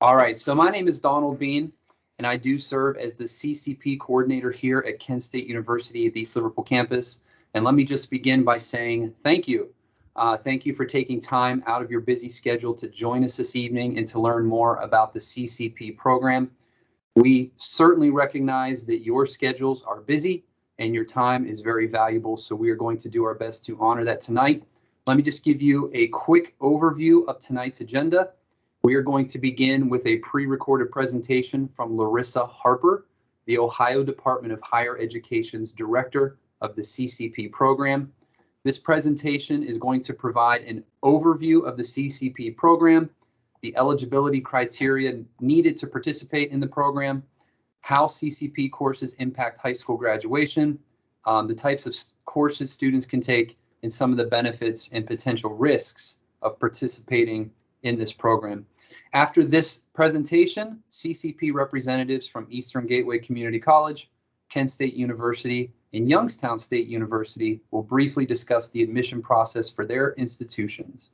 All right, so my name is Donald Bean, and I do serve as the CCP coordinator here at Kent State University at the East Liverpool campus. And let me just begin by saying thank you. Thank you for taking time out of your busy schedule to join us this evening and to learn more about the CCP program. We certainly recognize that your schedules are busy and your time is very valuable, so we are going to do our best to honor that tonight. Let me just give you a quick overview of tonight's agenda. We are going to begin with a pre-recorded presentation from Larissa Harper, the Ohio Department of Higher Education's director of the CCP program. This presentation is going to provide an overview of the CCP program, the eligibility criteria needed to participate in the program, how CCP courses impact high school graduation, the types of courses students can take, and some of the benefits and potential risks of participating in this program. After this presentation, CCP representatives from Eastern Gateway Community College, Kent State University, and Youngstown State University will briefly discuss the admission process for their institutions.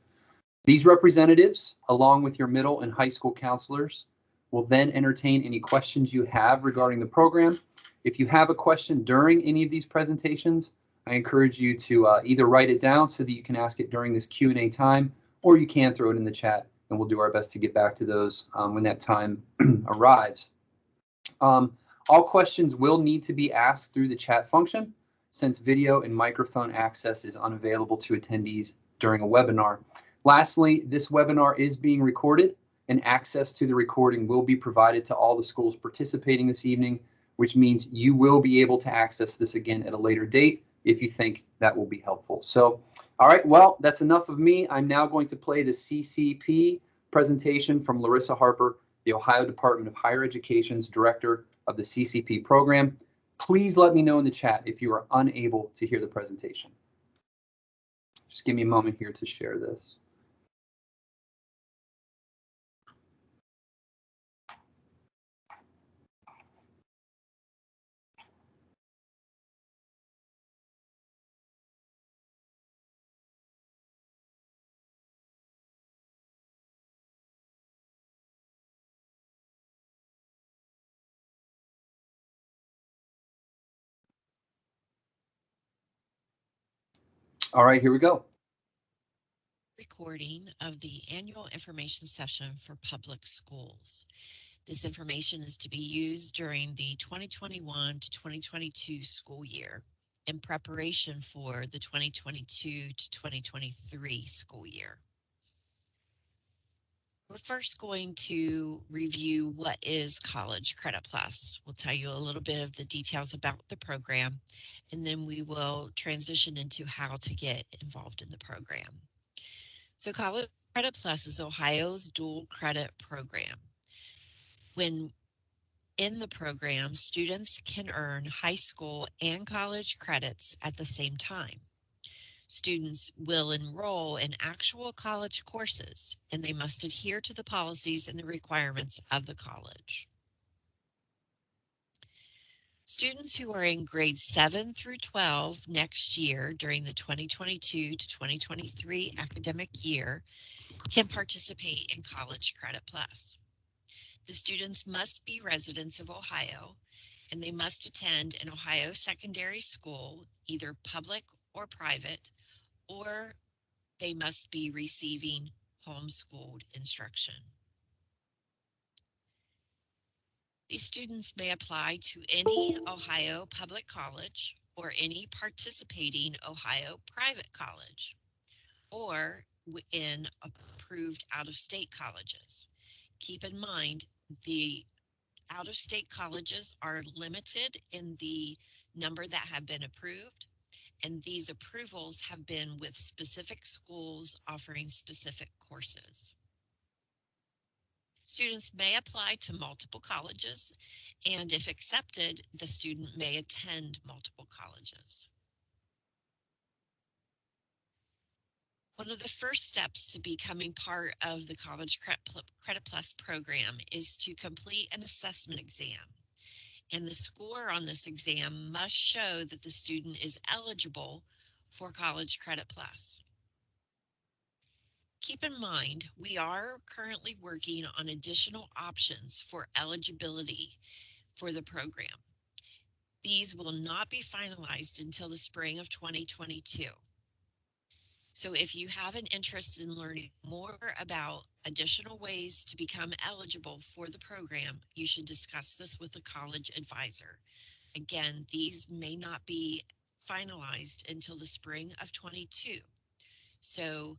These representatives, along with your middle and high school counselors, will then entertain any questions you have regarding the program. If you have a question during any of these presentations, I encourage you to either write it down so that you can ask it during this Q&A time, or you can throw it in the chat, and we'll do our best to get back to those when that time arrives. All questions will need to be asked through the chat function, since video and microphone access is unavailable to attendees during a webinar. Lastly, this webinar is being recorded, and access to the recording will be provided to all the schools participating this evening, which means you will be able to access this again at a later date if you think that will be helpful. So, all right, well, that's enough of me. I'm now going to play the CCP presentation from Larissa Harper, the Ohio Department of Higher Education's director of the CCP program. Please let me know in the chat if you are unable to hear the presentation. Just give me a moment here to share this. All right, here we go. Recording of the annual information session for public schools. This information is to be used during the 2021 to 2022 school year in preparation for the 2022 to 2023 school year. We're first going to review what is College Credit Plus. We'll tell you a little bit of the details about the program, and then we will transition into how to get involved in the program. So College Credit Plus is Ohio's dual credit program. When in the program, students can earn high school and college credits at the same time. Students will enroll in actual college courses, and they must adhere to the policies and the requirements of the college. Students who are in grades 7 through 12 next year during the 2022 to 2023 academic year can participate in College Credit Plus. The students must be residents of Ohio, and they must attend an Ohio secondary school, either public or private, or they must be receiving homeschooled instruction. These students may apply to any Ohio public college or any participating Ohio private college, or in approved out-of-state colleges. Keep in mind, the out-of-state colleges are limited in the number that have been approved, and these approvals have been with specific schools offering specific courses. Students may apply to multiple colleges, and if accepted, the student may attend multiple colleges. One of the first steps to becoming part of the College Credit Plus program is to complete an assessment exam. And the score on this exam must show that the student is eligible for College Credit Plus. Keep in mind, we are currently working on additional options for eligibility for the program. These will not be finalized until the spring of 2022. So if you have an interest in learning more about additional ways to become eligible for the program, you should discuss this with a college advisor. Again, these may not be finalized until the spring of 22. So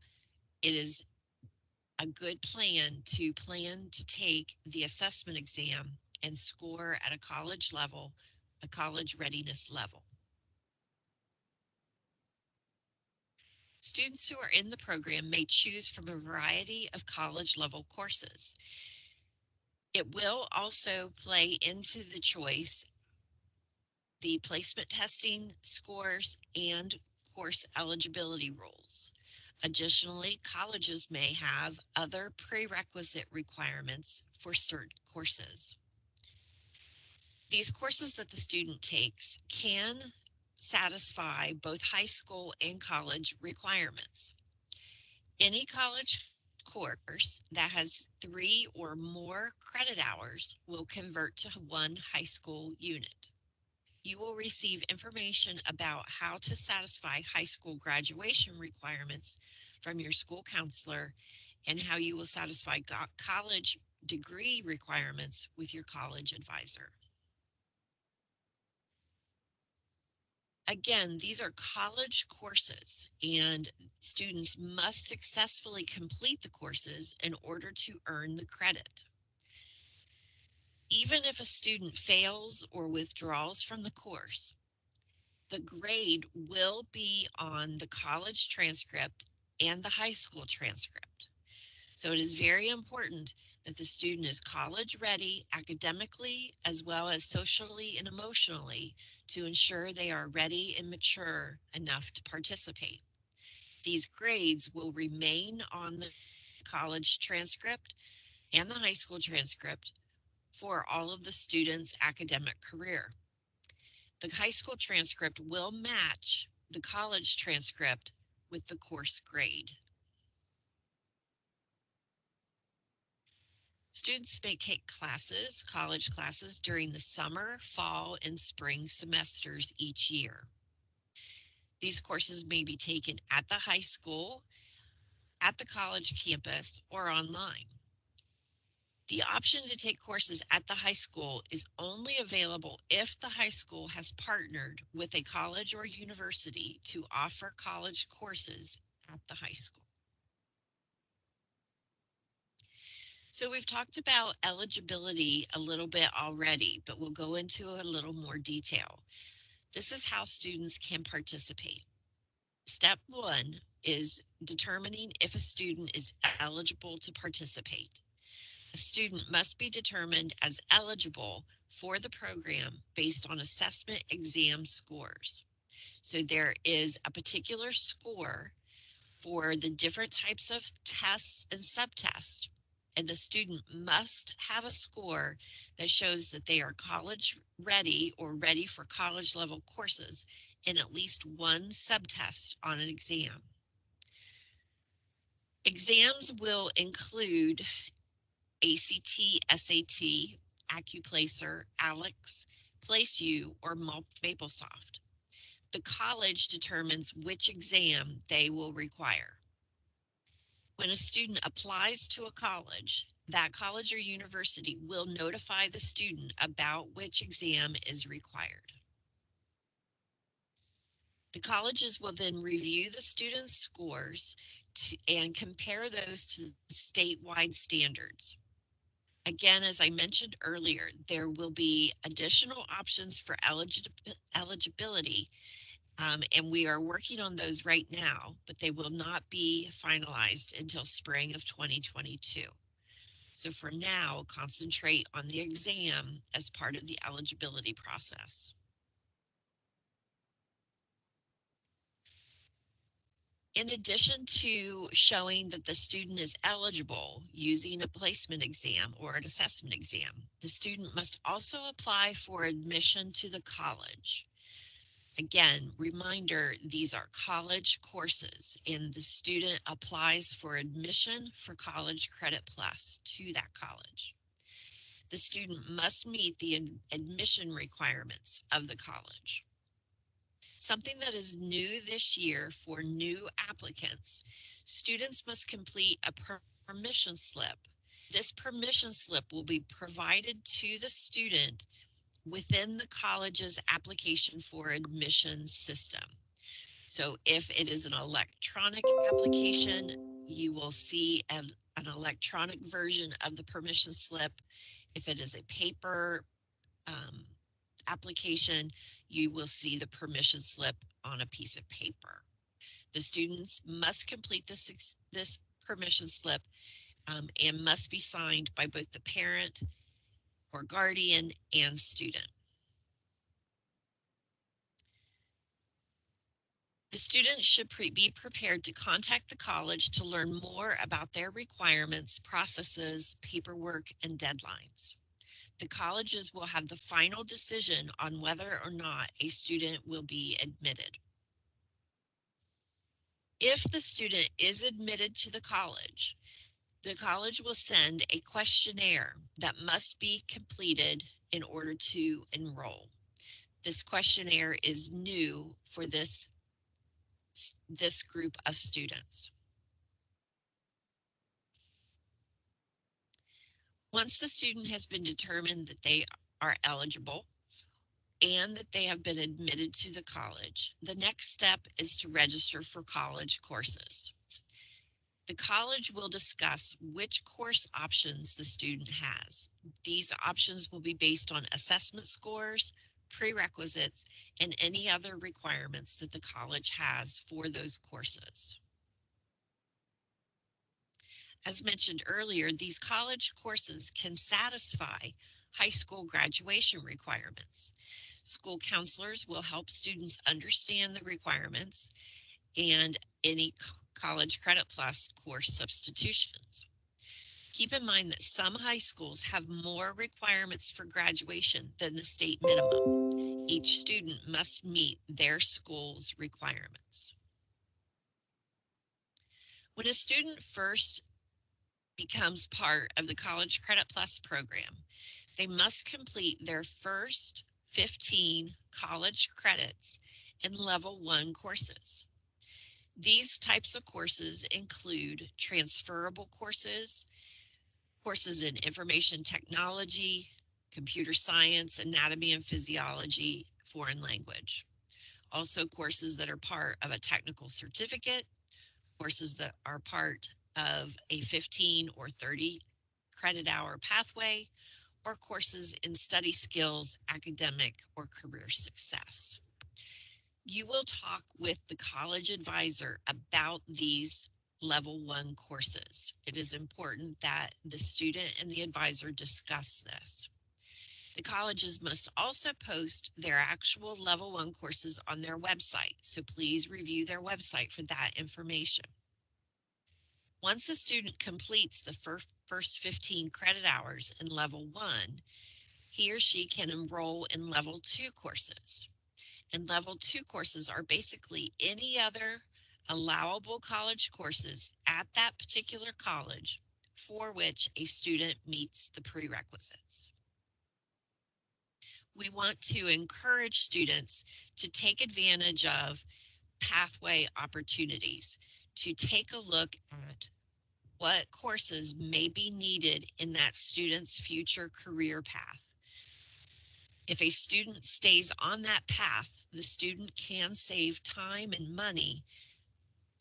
it is a good plan to take the assessment exam and score at a college level, a college readiness level. Students who are in the program may choose from a variety of college level courses. It will also play into the choice the placement testing scores and course eligibility rules. Additionally, colleges may have other prerequisite requirements for certain courses. These courses that the student takes can satisfy both high school and college requirements. Any college course that has 3 or more credit hours will convert to one high school unit. You will receive information about how to satisfy high school graduation requirements from your school counselor and how you will satisfy college degree requirements with your college advisor. Again, these are college courses and students must successfully complete the courses in order to earn the credit. Even if a student fails or withdraws from the course, the grade will be on the college transcript and the high school transcript. So it is very important that the student is college ready academically as well as socially and emotionally to ensure they are ready and mature enough to participate. These grades will remain on the college transcript and the high school transcript for all of the students' academic career. The high school transcript will match the college transcript with the course grade. Students may take classes, college classes, during the summer, fall, and spring semesters each year. These courses may be taken at the high school, at the college campus, or online. The option to take courses at the high school is only available if the high school has partnered with a college or university to offer college courses at the high school. So we've talked about eligibility a little bit already, but we'll go into a little more detail. This is how students can participate. Step 1 is determining if a student is eligible to participate. A student must be determined as eligible for the program based on assessment exam scores. So there is a particular score for the different types of tests and subtests, and the student must have a score that shows that they are college ready or ready for college level courses in at least one subtest on an exam. Exams will include ACT, SAT, AccuPlacer, ALEX, PlaceU, or MapleSoft. The college determines which exam they will require. When a student applies to a college, that college or university will notify the student about which exam is required. The colleges will then review the student's scores and compare those to statewide standards. Again, as I mentioned earlier, there will be additional options for eligibility, and we are working on those right now, but they will not be finalized until spring of 2022. So for now, concentrate on the exam as part of the eligibility process. In addition to showing that the student is eligible using a placement exam or an assessment exam, the student must also apply for admission to the college. Again, reminder, these are college courses and the student applies for admission for College Credit Plus to that college. The student must meet the admission requirements of the college. Something that is new this year for new applicants, students must complete a permission slip. This permission slip will be provided to the student within the college's application for admission system. So if it is an electronic application, you will see an electronic version of the permission slip. If it is a paper application, you will see the permission slip on a piece of paper. The students must complete this permission slip and must be signed by both the parent or guardian and student. The students should be prepared to contact the college to learn more about their requirements, processes, paperwork, and deadlines. The colleges will have the final decision on whether or not a student will be admitted. If the student is admitted to the college will send a questionnaire that must be completed in order to enroll. This questionnaire is new for this group of students. Once the student has been determined that they are eligible and that they have been admitted to the college, the next step is to register for college courses. The college will discuss which course options the student has. These options will be based on assessment scores, prerequisites, and any other requirements that the college has for those courses. As mentioned earlier, these college courses can satisfy high school graduation requirements. School counselors will help students understand the requirements and any College Credit Plus course substitutions. Keep in mind that some high schools have more requirements for graduation than the state minimum. Each student must meet their school's requirements. When a student first becomes part of the College Credit Plus program, they must complete their first 15 college credits in level 1 courses. These types of courses include transferable courses, courses in information technology, computer science, anatomy and physiology, foreign language. Also courses that are part of a technical certificate, courses that are part of a 15 or 30 credit hour pathway, or courses in study skills, academic, or career success. You will talk with the college advisor about these level 1 courses. It is important that the student and the advisor discuss this. The colleges must also post their actual level 1 courses on their website, so please review their website for that information. Once a student completes the first 15 credit hours in level 1, he or she can enroll in level 2 courses. And level 2 courses are basically any other allowable college courses at that particular college for which a student meets the prerequisites. We want to encourage students to take advantage of pathway opportunities, to take a look at what courses may be needed in that student's future career path. If a student stays on that path, the student can save time and money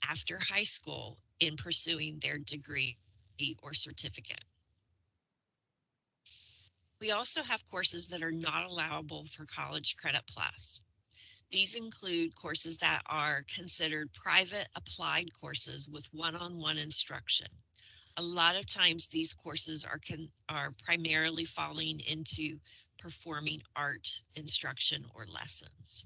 after high school in pursuing their degree or certificate. We also have courses that are not allowable for College Credit Plus. These include courses that are considered private applied courses with one-on-one instruction. A lot of times these courses are primarily falling into performing art instruction or lessons.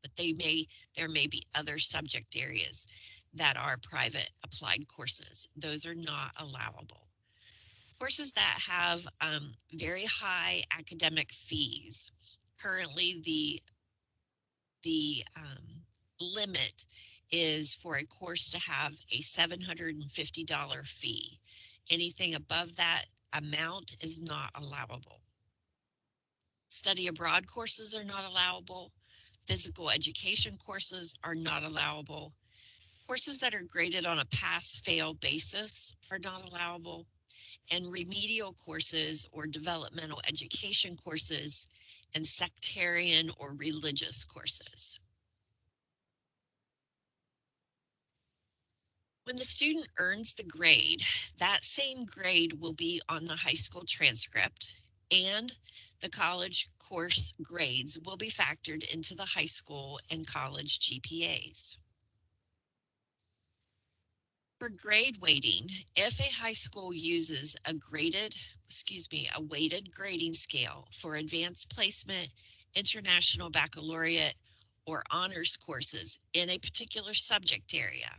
But there may be other subject areas that are private applied courses. Those are not allowable. Courses that have very high academic fees. Currently, the the limit is for a course to have a $750 fee. Anything above that amount is not allowable. Study abroad courses are not allowable. Physical education courses are not allowable. Courses that are graded on a pass-fail basis are not allowable. And remedial courses or developmental education courses and sectarian or religious courses. When the student earns the grade, that same grade will be on the high school transcript, and the college course grades will be factored into the high school and college GPAs. For grade weighting, if a high school uses a weighted grading scale for advanced placement, international baccalaureate, or honors courses in a particular subject area,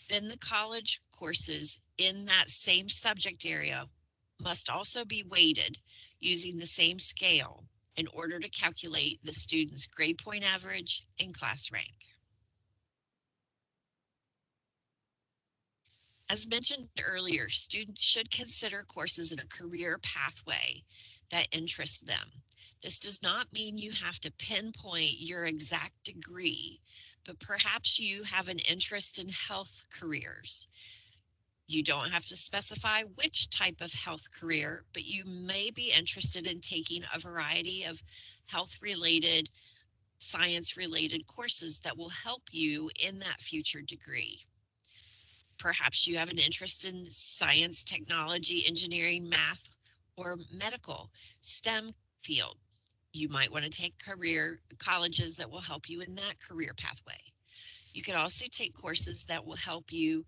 then the college courses in that same subject area must also be weighted using the same scale in order to calculate the student's grade point average and class rank. As mentioned earlier, students should consider courses in a career pathway that interests them. This does not mean you have to pinpoint your exact degree, but perhaps you have an interest in health careers. You don't have to specify which type of health career, but you may be interested in taking a variety of health-related, science-related courses that will help you in that future degree. Perhaps you have an interest in science, technology, engineering, math, or medical, STEM field. You might want to take colleges that will help you in that career pathway. You could also take courses that will help you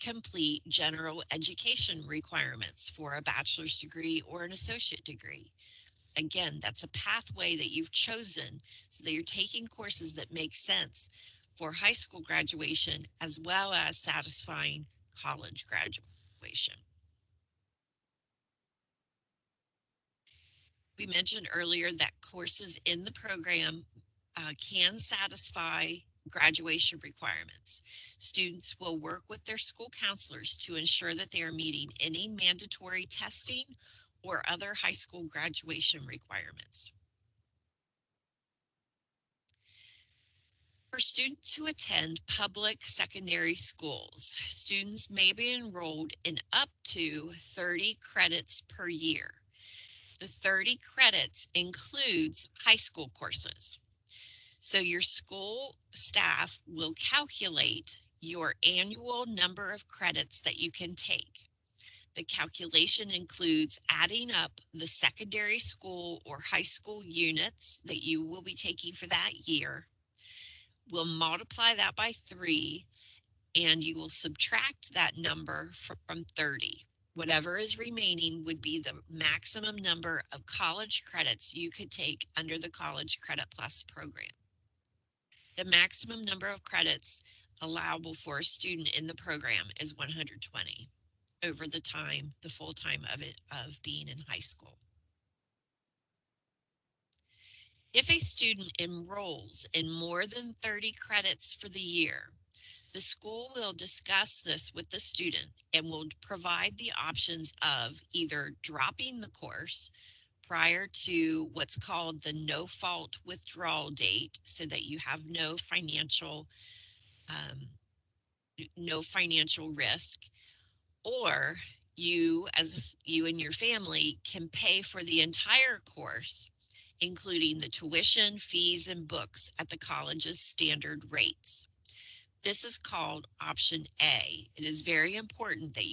complete general education requirements for a bachelor's degree or an associate degree. Again, that's a pathway that you've chosen so that you're taking courses that make sense for high school graduation as well as satisfying college graduation. We mentioned earlier that courses in the program can satisfy graduation requirements. Students will work with their school counselors to ensure that they are meeting any mandatory testing or other high school graduation requirements. For students who attend public secondary schools, students may be enrolled in up to 30 credits per year. The 30 credits includes high school courses. So your school staff will calculate your annual number of credits that you can take. The calculation includes adding up the secondary school or high school units that you will be taking for that year. We'll multiply that by 3, and you will subtract that number from 30. Whatever is remaining would be the maximum number of college credits you could take under the College Credit Plus program. The maximum number of credits allowable for a student in the program is 120 over the full time of being in high school. If a student enrolls in more than 30 credits for the year, the school will discuss this with the student and will provide the options of either dropping the course prior to what's called the no-fault withdrawal date so that you have no financial risk, or you and your family can pay for the entire course, including the tuition, fees, and books at the college's standard rates. This is called option A. It is very important that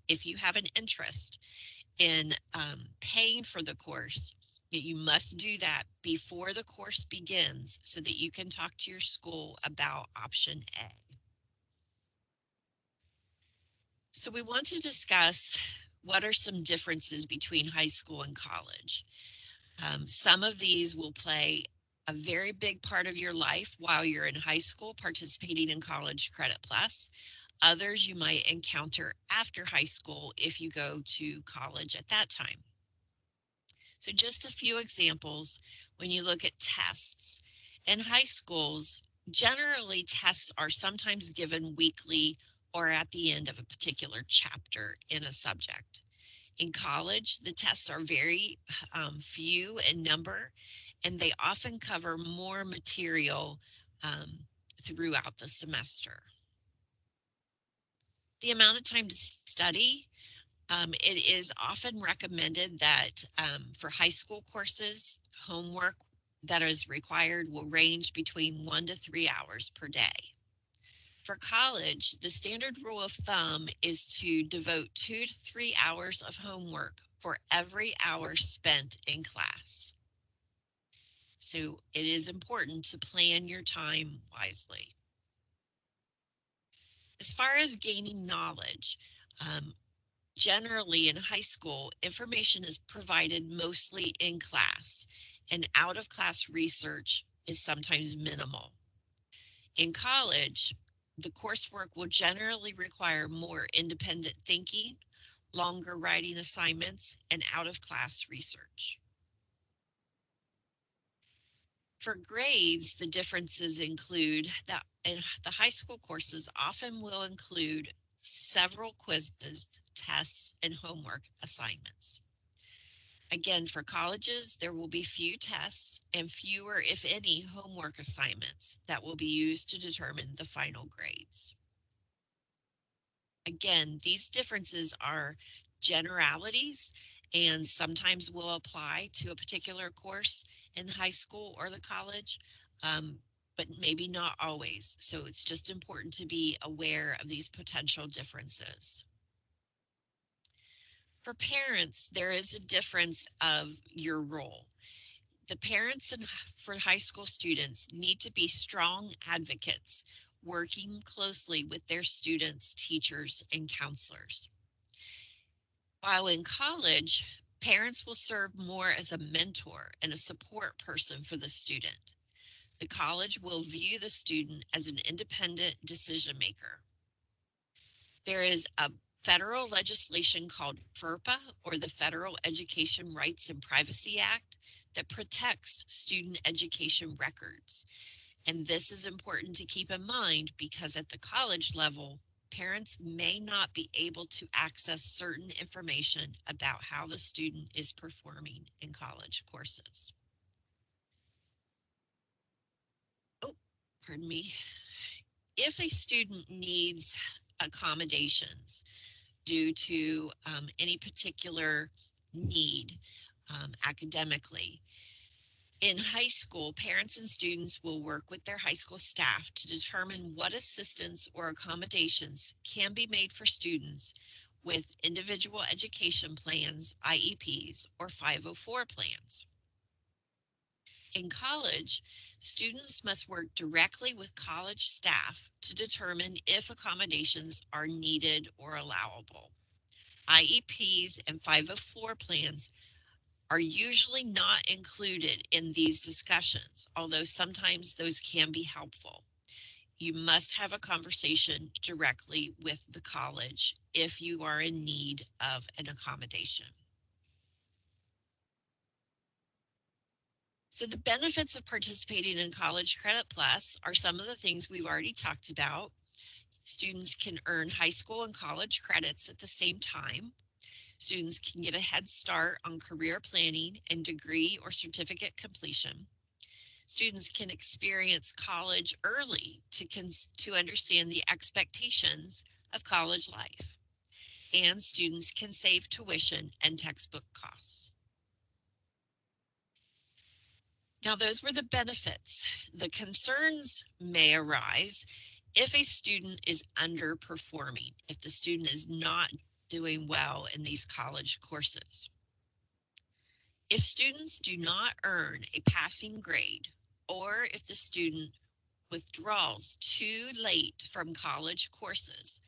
if you have an interest in paying for the course, that you must do that before the course begins so that you can talk to your school about option A. So we want to discuss what are some differences between high school and college. Some of these will play a very big part of your life while you're in high school participating in College Credit Plus. Others you might encounter after high school if you go to college at that time. So just a few examples when you look at tests In high schools, generally tests are sometimes given weekly or at the end of a particular chapter in a subject. In college, the tests are very few in number, and they often cover more material um, throughout the semester. The amount of time to study, it is often recommended that for high school courses, homework that is required will range between 1 to 3 hours per day. For college, the standard rule of thumb is to devote 2 to 3 hours of homework for every hour spent in class. So it is important to plan your time wisely. As far as gaining knowledge, um, generally in high school, information is provided mostly in class, and out of class research is sometimes minimal. In college, the coursework will generally require more independent thinking, longer writing assignments, and out of class research. For grades, the differences include that in the high school courses often will include several quizzes, tests, and homework assignments. Again, for colleges, there will be few tests and fewer, if any, homework assignments that will be used to determine the final grades. Again, these differences are generalities and sometimes will apply to a particular course in the high school or the college, but maybe not always. So it's just important to be aware of these potential differences. For parents, there is a difference of your role. The parents for high school students need to be strong advocates, working closely with their students, teachers, and counselors. While in college, parents will serve more as a mentor and a support person for the student. The college will view the student as an independent decision maker. There is a federal legislation called FERPA, or the Federal Education Rights and Privacy Act, that protects student education records. And this is important to keep in mind because at the college level, parents may not be able to access certain information about how the student is performing in college courses. Oh, pardon me. If a student needs accommodations due to any particular need academically, in high school, parents and students will work with their high school staff to determine what assistance or accommodations can be made for students with individual education plans, IEPs, or 504 plans. In college, students must work directly with college staff to determine if accommodations are needed or allowable. IEPs and 504 plans are usually not included in these discussions, although sometimes those can be helpful. You must have a conversation directly with the college if you are in need of an accommodation. So the benefits of participating in College Credit Plus are some of the things we've already talked about. Students can earn high school and college credits at the same time. Students can get a head start on career planning and degree or certificate completion. Students can experience college early to understand the expectations of college life. And students can save tuition and textbook costs. Now, those were the benefits. The concerns may arise if a student is underperforming, if the student is not doing well in these college courses. If students do not earn a passing grade, or if the student withdrawals too late from college courses,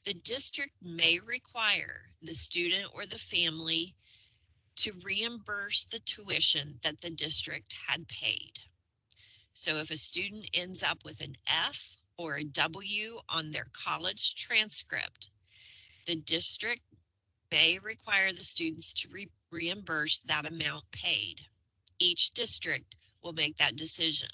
the district may require the student or the family to reimburse the tuition that the district had paid. So if a student ends up with an F or a W on their college transcript, the district may require the students to reimburse that amount paid. Each district will make that decision.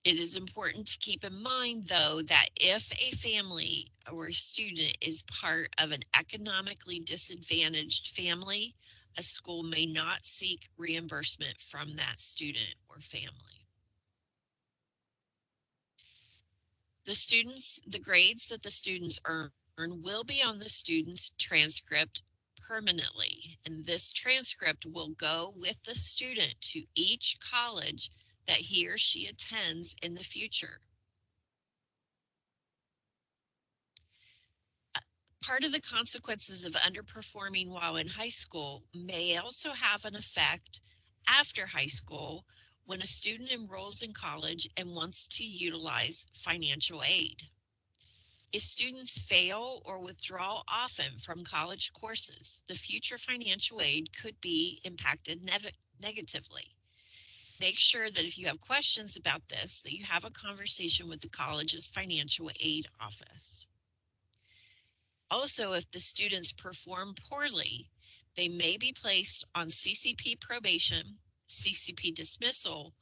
It is important to keep in mind, though, that if a family or a student is part of an economically disadvantaged family, a school may not seek reimbursement from that student or family. The grades that the students earn will be on the student's transcript permanently, and this transcript will go with the student to each college that he or she attends in the future. Part of the consequences of underperforming while in high school may also have an effect after high school when a student enrolls in college and wants to utilize financial aid. If students fail or withdraw often from college courses, the future financial aid could be impacted negatively. Make sure that if you have questions about this, that you have a conversation with the college's financial aid office. Also, if the students perform poorly, they may be placed on CCP probation, CCP dismissal,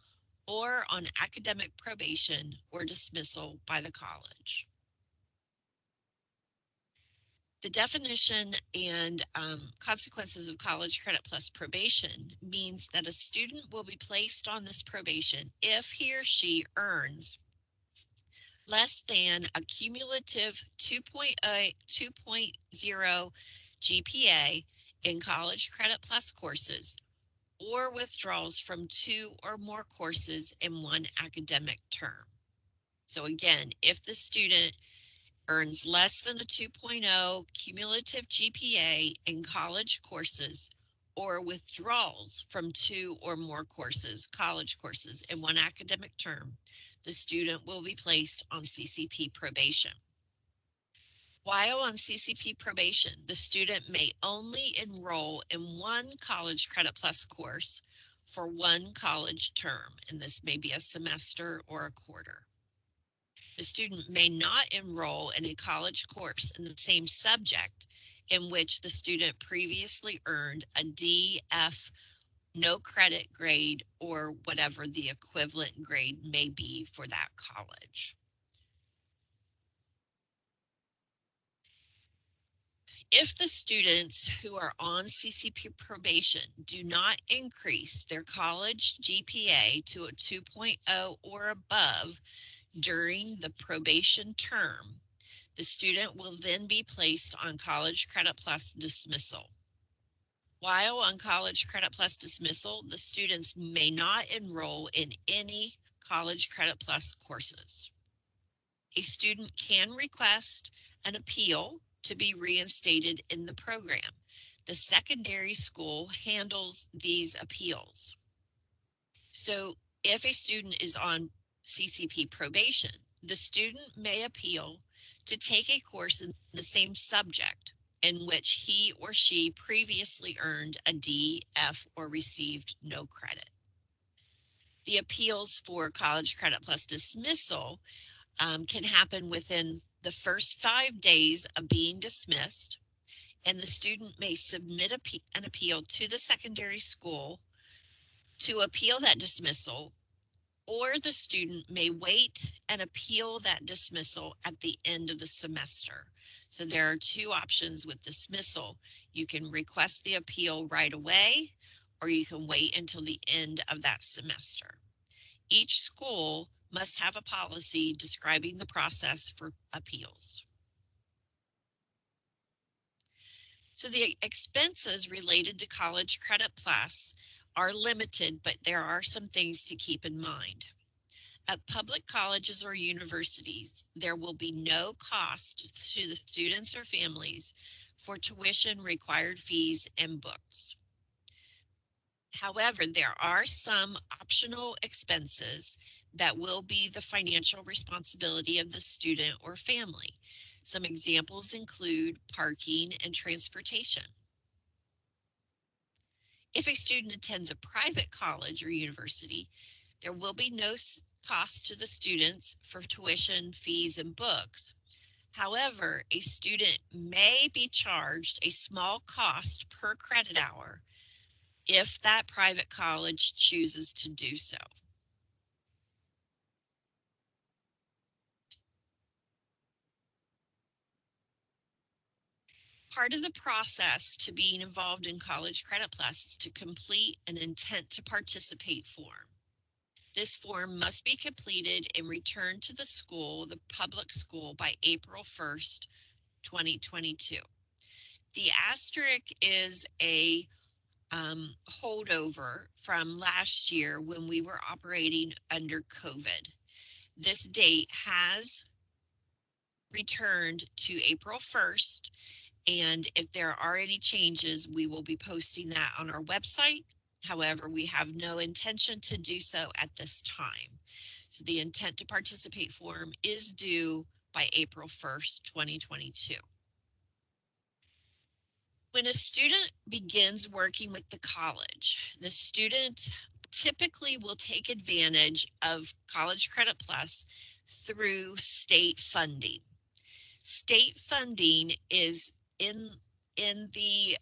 or on academic probation or dismissal by the college. The definition and consequences of College Credit Plus probation means that a student will be placed on this probation if he or she earns less than a cumulative 2.0 GPA in College Credit Plus courses or withdrawals from 2 or more courses in one academic term. So again, if the student earns less than a 2.0 cumulative GPA in college courses or withdrawals from 2 or more college courses in one academic term, the student will be placed on CCP probation. While on CCP probation, the student may only enroll in one College Credit Plus course for one college term, and this may be a semester or a quarter. The student may not enroll in a college course in the same subject in which the student previously earned a D, F, no credit grade, or whatever the equivalent grade may be for that college. If the students who are on CCP probation do not increase their college GPA to a 2.0 or above during the probation term, the student will then be placed on College Credit Plus dismissal. While on College Credit Plus dismissal, the students may not enroll in any College Credit Plus courses. A student can request an appeal to be reinstated in the program. The secondary school handles these appeals. So if a student is on CCP probation, the student may appeal to take a course in the same subject in which he or she previously earned a D, F, or received no credit. The appeals for College Credit Plus dismissal can happen within the first 5 days of being dismissed, and the student may submit an appeal to the secondary school to appeal that dismissal, or the student may wait and appeal that dismissal at the end of the semester. So there are two options with dismissal. You can request the appeal right away, or you can wait until the end of that semester. Each school must have a policy describing the process for appeals. So the expenses related to College Credit Plus are limited, but there are some things to keep in mind. At public colleges or universities, there will be no cost to the students or families for tuition, required fees, and books. However, there are some optional expenses that will be the financial responsibility of the student or family. Some examples include parking and transportation. If a student attends a private college or university, there will be no cost to the students for tuition, fees, and books. However, a student may be charged a small cost per credit hour if that private college chooses to do so. Part of the process to being involved in College Credit Plus is to complete an intent to participate form. This form must be completed and returned to the school, the public school, by April 1st, 2022. The asterisk is a holdover from last year when we were operating under COVID. This date has returned to April 1st, and if there are any changes, we will be posting that on our website. However, we have no intention to do so at this time. So the intent to participate form is due by April 1st, 2022. When a student begins working with the college, the student typically will take advantage of College Credit Plus through state funding. State funding is in the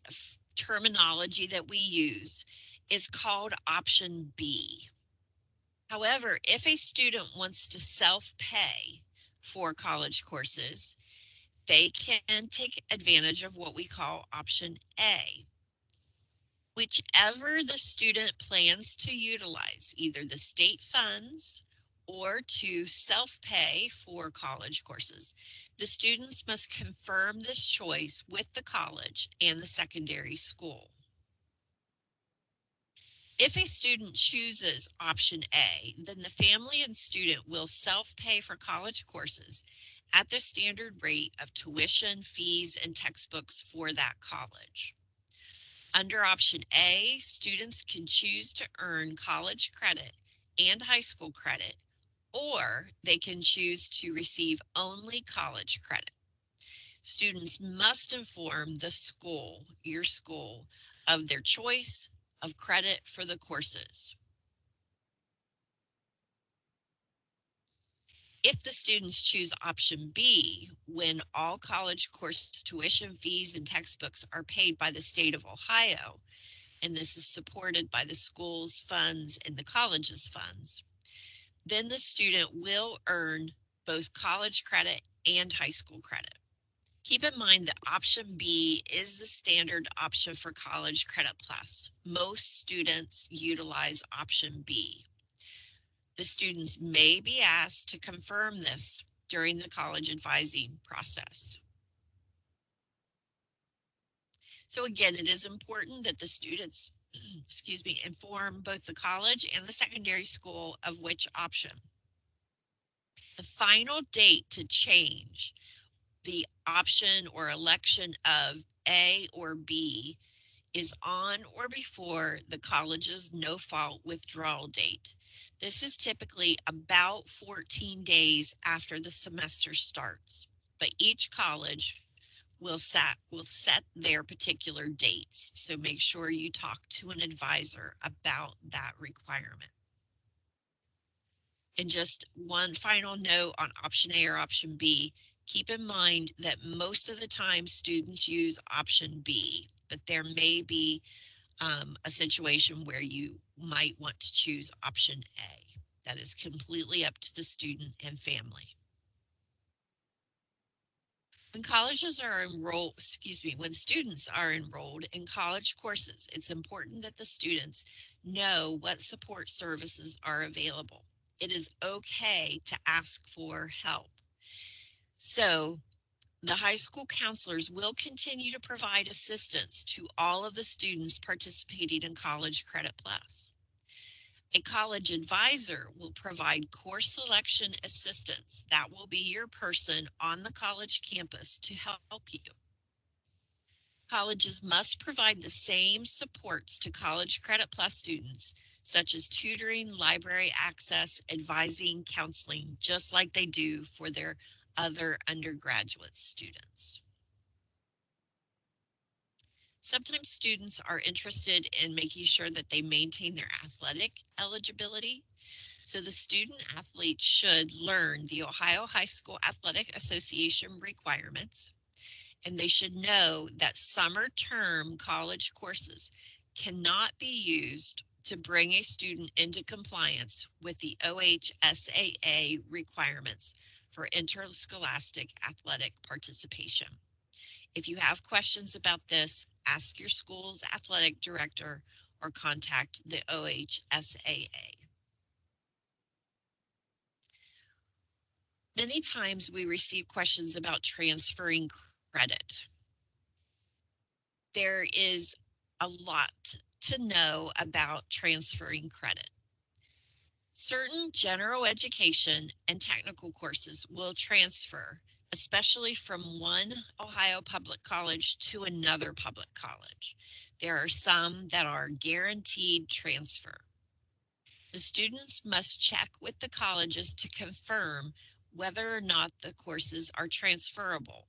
terminology that we use is called option B. However, if a student wants to self-pay for college courses, they can take advantage of what we call option A. Whichever the student plans to utilize, either the state funds or to self-pay for college courses, the students must confirm this choice with the college and the secondary school. If a student chooses option A, then the family and student will self-pay for college courses at the standard rate of tuition, fees, and textbooks for that college. Under option A, students can choose to earn college credit and high school credit, or they can choose to receive only college credit. Students must inform the school, your school, of their choice of credit for the courses. If the students choose option B, when all college course tuition, fees, and textbooks are paid by the state of Ohio, and this is supported by the school's funds and the college's funds, then the student will earn both college credit and high school credit. Keep in mind that option B is the standard option for College Credit Plus. Most students utilize option B. The students may be asked to confirm this during the college advising process. So again, it is important that the students, inform both the college and the secondary school of which option. The final date to change the option or election of A or B is on or before the college's no-fault withdrawal date. This is typically about 14 days after the semester starts, but each college will set their particular dates. So make sure you talk to an advisor about that requirement. And just one final note on option A or option B, keep in mind that most of the time students use option B, but there may be a situation where you might want to choose option A. That is completely up to the student and family. When colleges are enrolled, when students are enrolled in college courses, it's important that the students know what support services are available. It is okay to ask for help. So the high school counselors will continue to provide assistance to all of the students participating in College Credit Plus. A college advisor will provide course selection assistance. That will be your person on the college campus to help you. Colleges must provide the same supports to College Credit Plus students, such as tutoring, library access, advising, counseling, just like they do for their other undergraduate students. Sometimes students are interested in making sure that they maintain their athletic eligibility. So the student athlete should learn the Ohio High School Athletic Association requirements, and they should know that summer term college courses cannot be used to bring a student into compliance with the OHSAA requirements for interscholastic athletic participation. If you have questions about this, ask your school's athletic director or contact the OHSAA. Many times we receive questions about transferring credit. There is a lot to know about transferring credit. Certain general education and technical courses will transfer, especially from one Ohio public college to another public college. There are some that are guaranteed transfer. The students must check with the colleges to confirm whether or not the courses are transferable.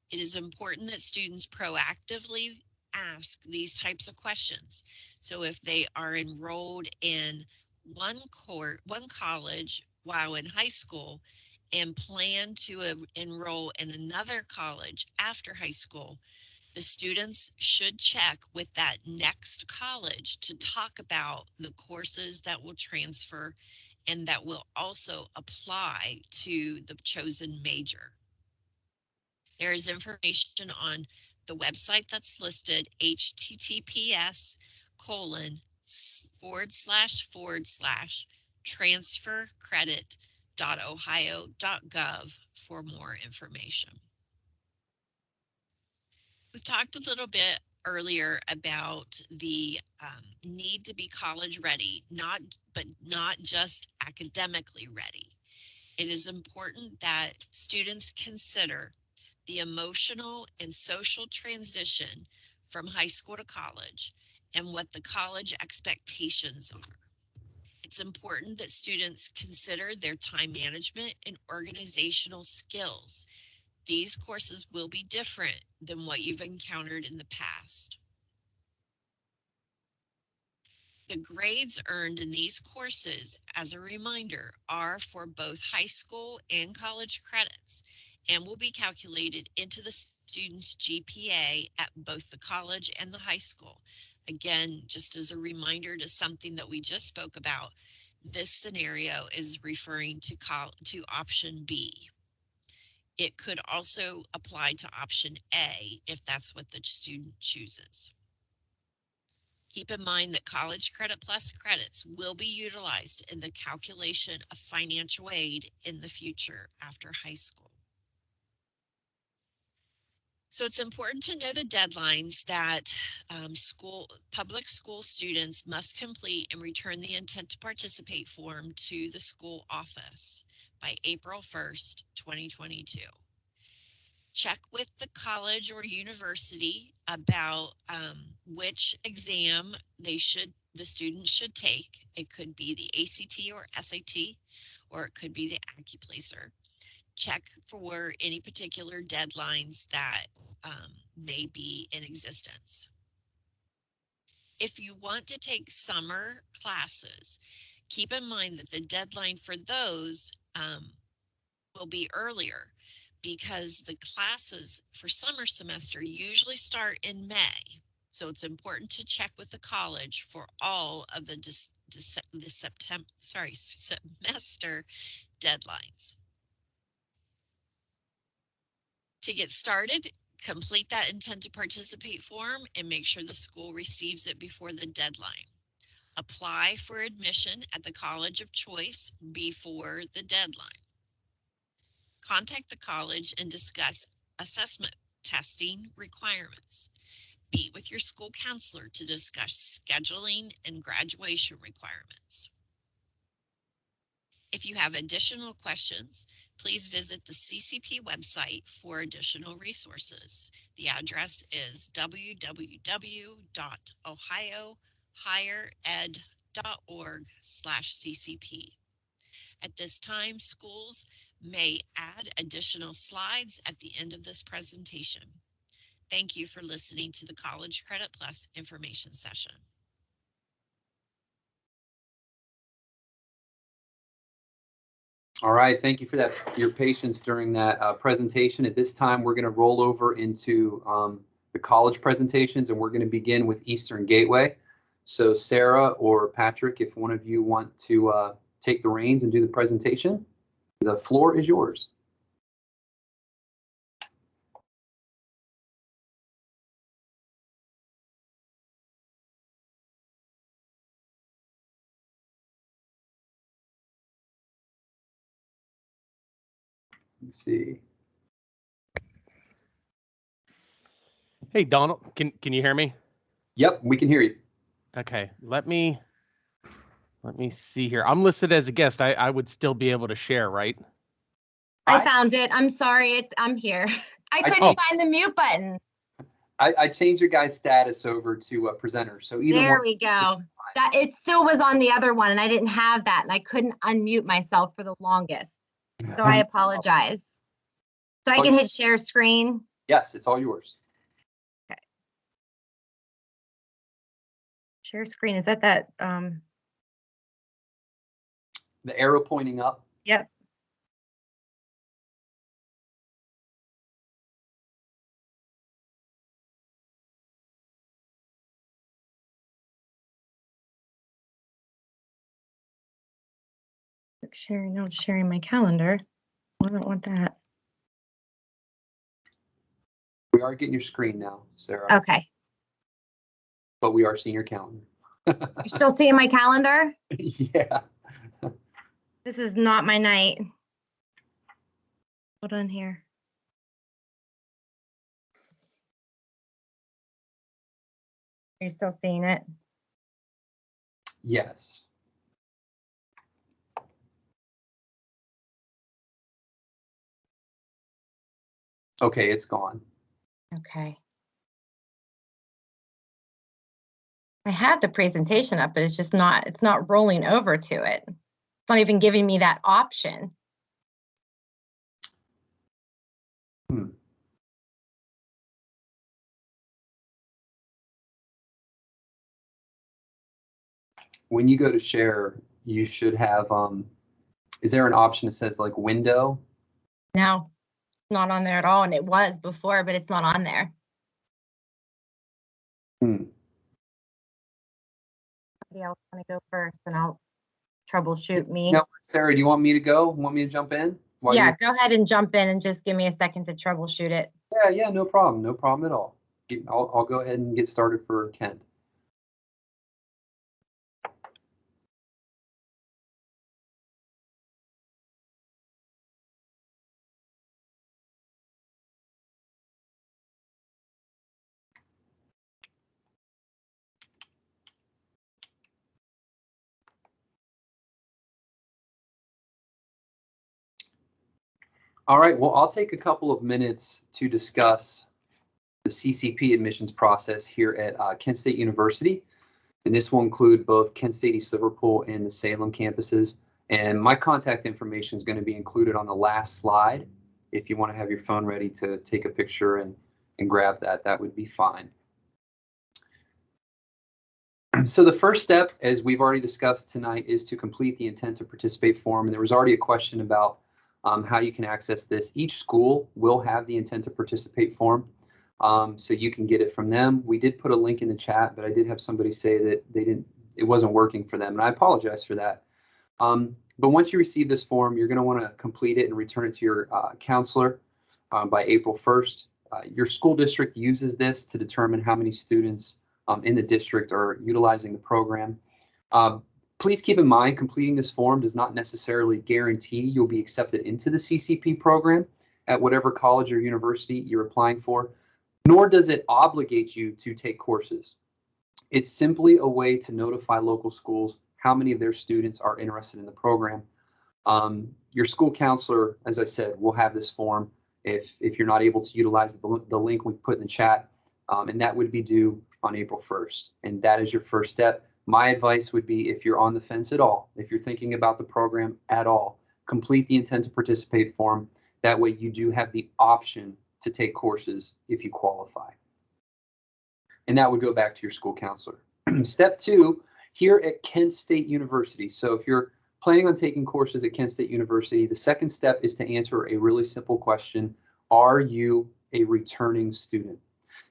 It is important that students proactively ask these types of questions. So if they are enrolled in one college while in high school and plan to enroll in another college after high school, the students should check with that next college to talk about the courses that will transfer and that will also apply to the chosen major. There is information on the website that's listed, https://transfercredit.ohio.gov for more information. We talked a little bit earlier about the need to be college ready, but not just academically ready. It is important that students consider the emotional and social transition from high school to college and what the college expectations are. It's important that students consider their time management and organizational skills. These courses will be different than what you've encountered in the past. The grades earned in these courses, as a reminder, are for both high school and college credits and will be calculated into the student's GPA at both the college and the high school. Again, just as a reminder to something that we just spoke about, this scenario is referring to option B. It could also apply to option A if that's what the student chooses. Keep in mind that College Credit Plus credits will be utilized in the calculation of financial aid in the future after high school. So it's important to know the deadlines that public school students must complete and return the intent to participate form to the school office by April 1st, 2022. Check with the college or university about which exam the student should take. It could be the ACT or SAT, or it could be the AccuPlacer. Check for any particular deadlines that may be in existence. If you want to take summer classes, keep in mind that the deadline for those will be earlier because the classes for summer semester usually start in May. So it's important to check with the college for all of the semester deadlines. To get started, complete that intent to participate form and make sure the school receives it before the deadline. Apply for admission at the college of choice before the deadline. Contact the college and discuss assessment testing requirements. Meet with your school counselor to discuss scheduling and graduation requirements. If you have additional questions, please visit the CCP website for additional resources. The address is www.ohiohighered.org/CCP. At this time, schools may add additional slides at the end of this presentation. Thank you for listening to the College Credit Plus information session. All right, thank you for that, your patience during that presentation. At this time, we're going to roll over into the college presentations, and we're going to begin with Eastern Gateway. So Sarah or Patrick, if one of you want to take the reins and do the presentation, the floor is yours. Let's see. Hey, Donald, can you hear me? Yep, we can hear you. Okay, let me see here. I'm listed as a guest. I would still be able to share, right? I found it. I'm sorry. I'm here. I couldn't find the mute button. I changed your guy's status over to a presenter. So either There one. we go. That it still was on the other one and I didn't have that and I couldn't unmute myself for the longest. So I apologize. So I can hit share screen. Yes, it's all yours. Okay. Share screen. Is that the arrow pointing up? Yep. Sharing, no, sharing my calendar. I don't want that. We are getting your screen now, Sarah. Okay. But we are seeing your calendar. You're still seeing my calendar? Yeah. This is not my night. Hold on here. Are you still seeing it? Yes. Okay, it's gone. Okay. I have the presentation up, but it's just not, it's not rolling over to it. It's not even giving me that option. When you go to share, you should have, is there an option that says like window? No, it's not on there at all. And it was before, but it's not on there. Somebody else want to go first and I'll troubleshoot me. No, Sarah, do you want me to go? Want me to jump in? Yeah, go ahead and jump in and just give me a second to troubleshoot it. Yeah, no problem. No problem at all. I'll go ahead and get started for Kent. All right, well, I'll take a couple of minutes to discuss the CCP admissions process here at Kent State University. And this will include both Kent State East Liverpool and the Salem campuses. And my contact information is going to be included on the last slide. If you want to have your phone ready to take a picture and grab that, that would be fine. So the first step, as we've already discussed tonight, is to complete the intent to participate form. And there was already a question about how you can access this. Each school will have the intent to participate form, so you can get it from them. We did put a link in the chat, but I did have somebody say that it wasn't working for them, and I apologize for that. But once you receive this form, you're going to want to complete it and return it to your counselor by April 1st. Your school district uses this to determine how many students in the district are utilizing the program. Please keep in mind, completing this form does not necessarily guarantee you'll be accepted into the CCP program at whatever college or university you're applying for, nor does it obligate you to take courses. It's simply a way to notify local schools how many of their students are interested in the program. Your school counselor, as I said, will have this form if you're not able to utilize the link we put in the chat, and that would be due on April 1st. And that is your first step. My advice would be, if you're on the fence at all, if you're thinking about the program at all, complete the intent to participate form. That way you do have the option to take courses if you qualify. And that would go back to your school counselor. Step 2, here at Kent State University. So if you're planning on taking courses at Kent State University, the second step is to answer a really simple question. Are you a returning student?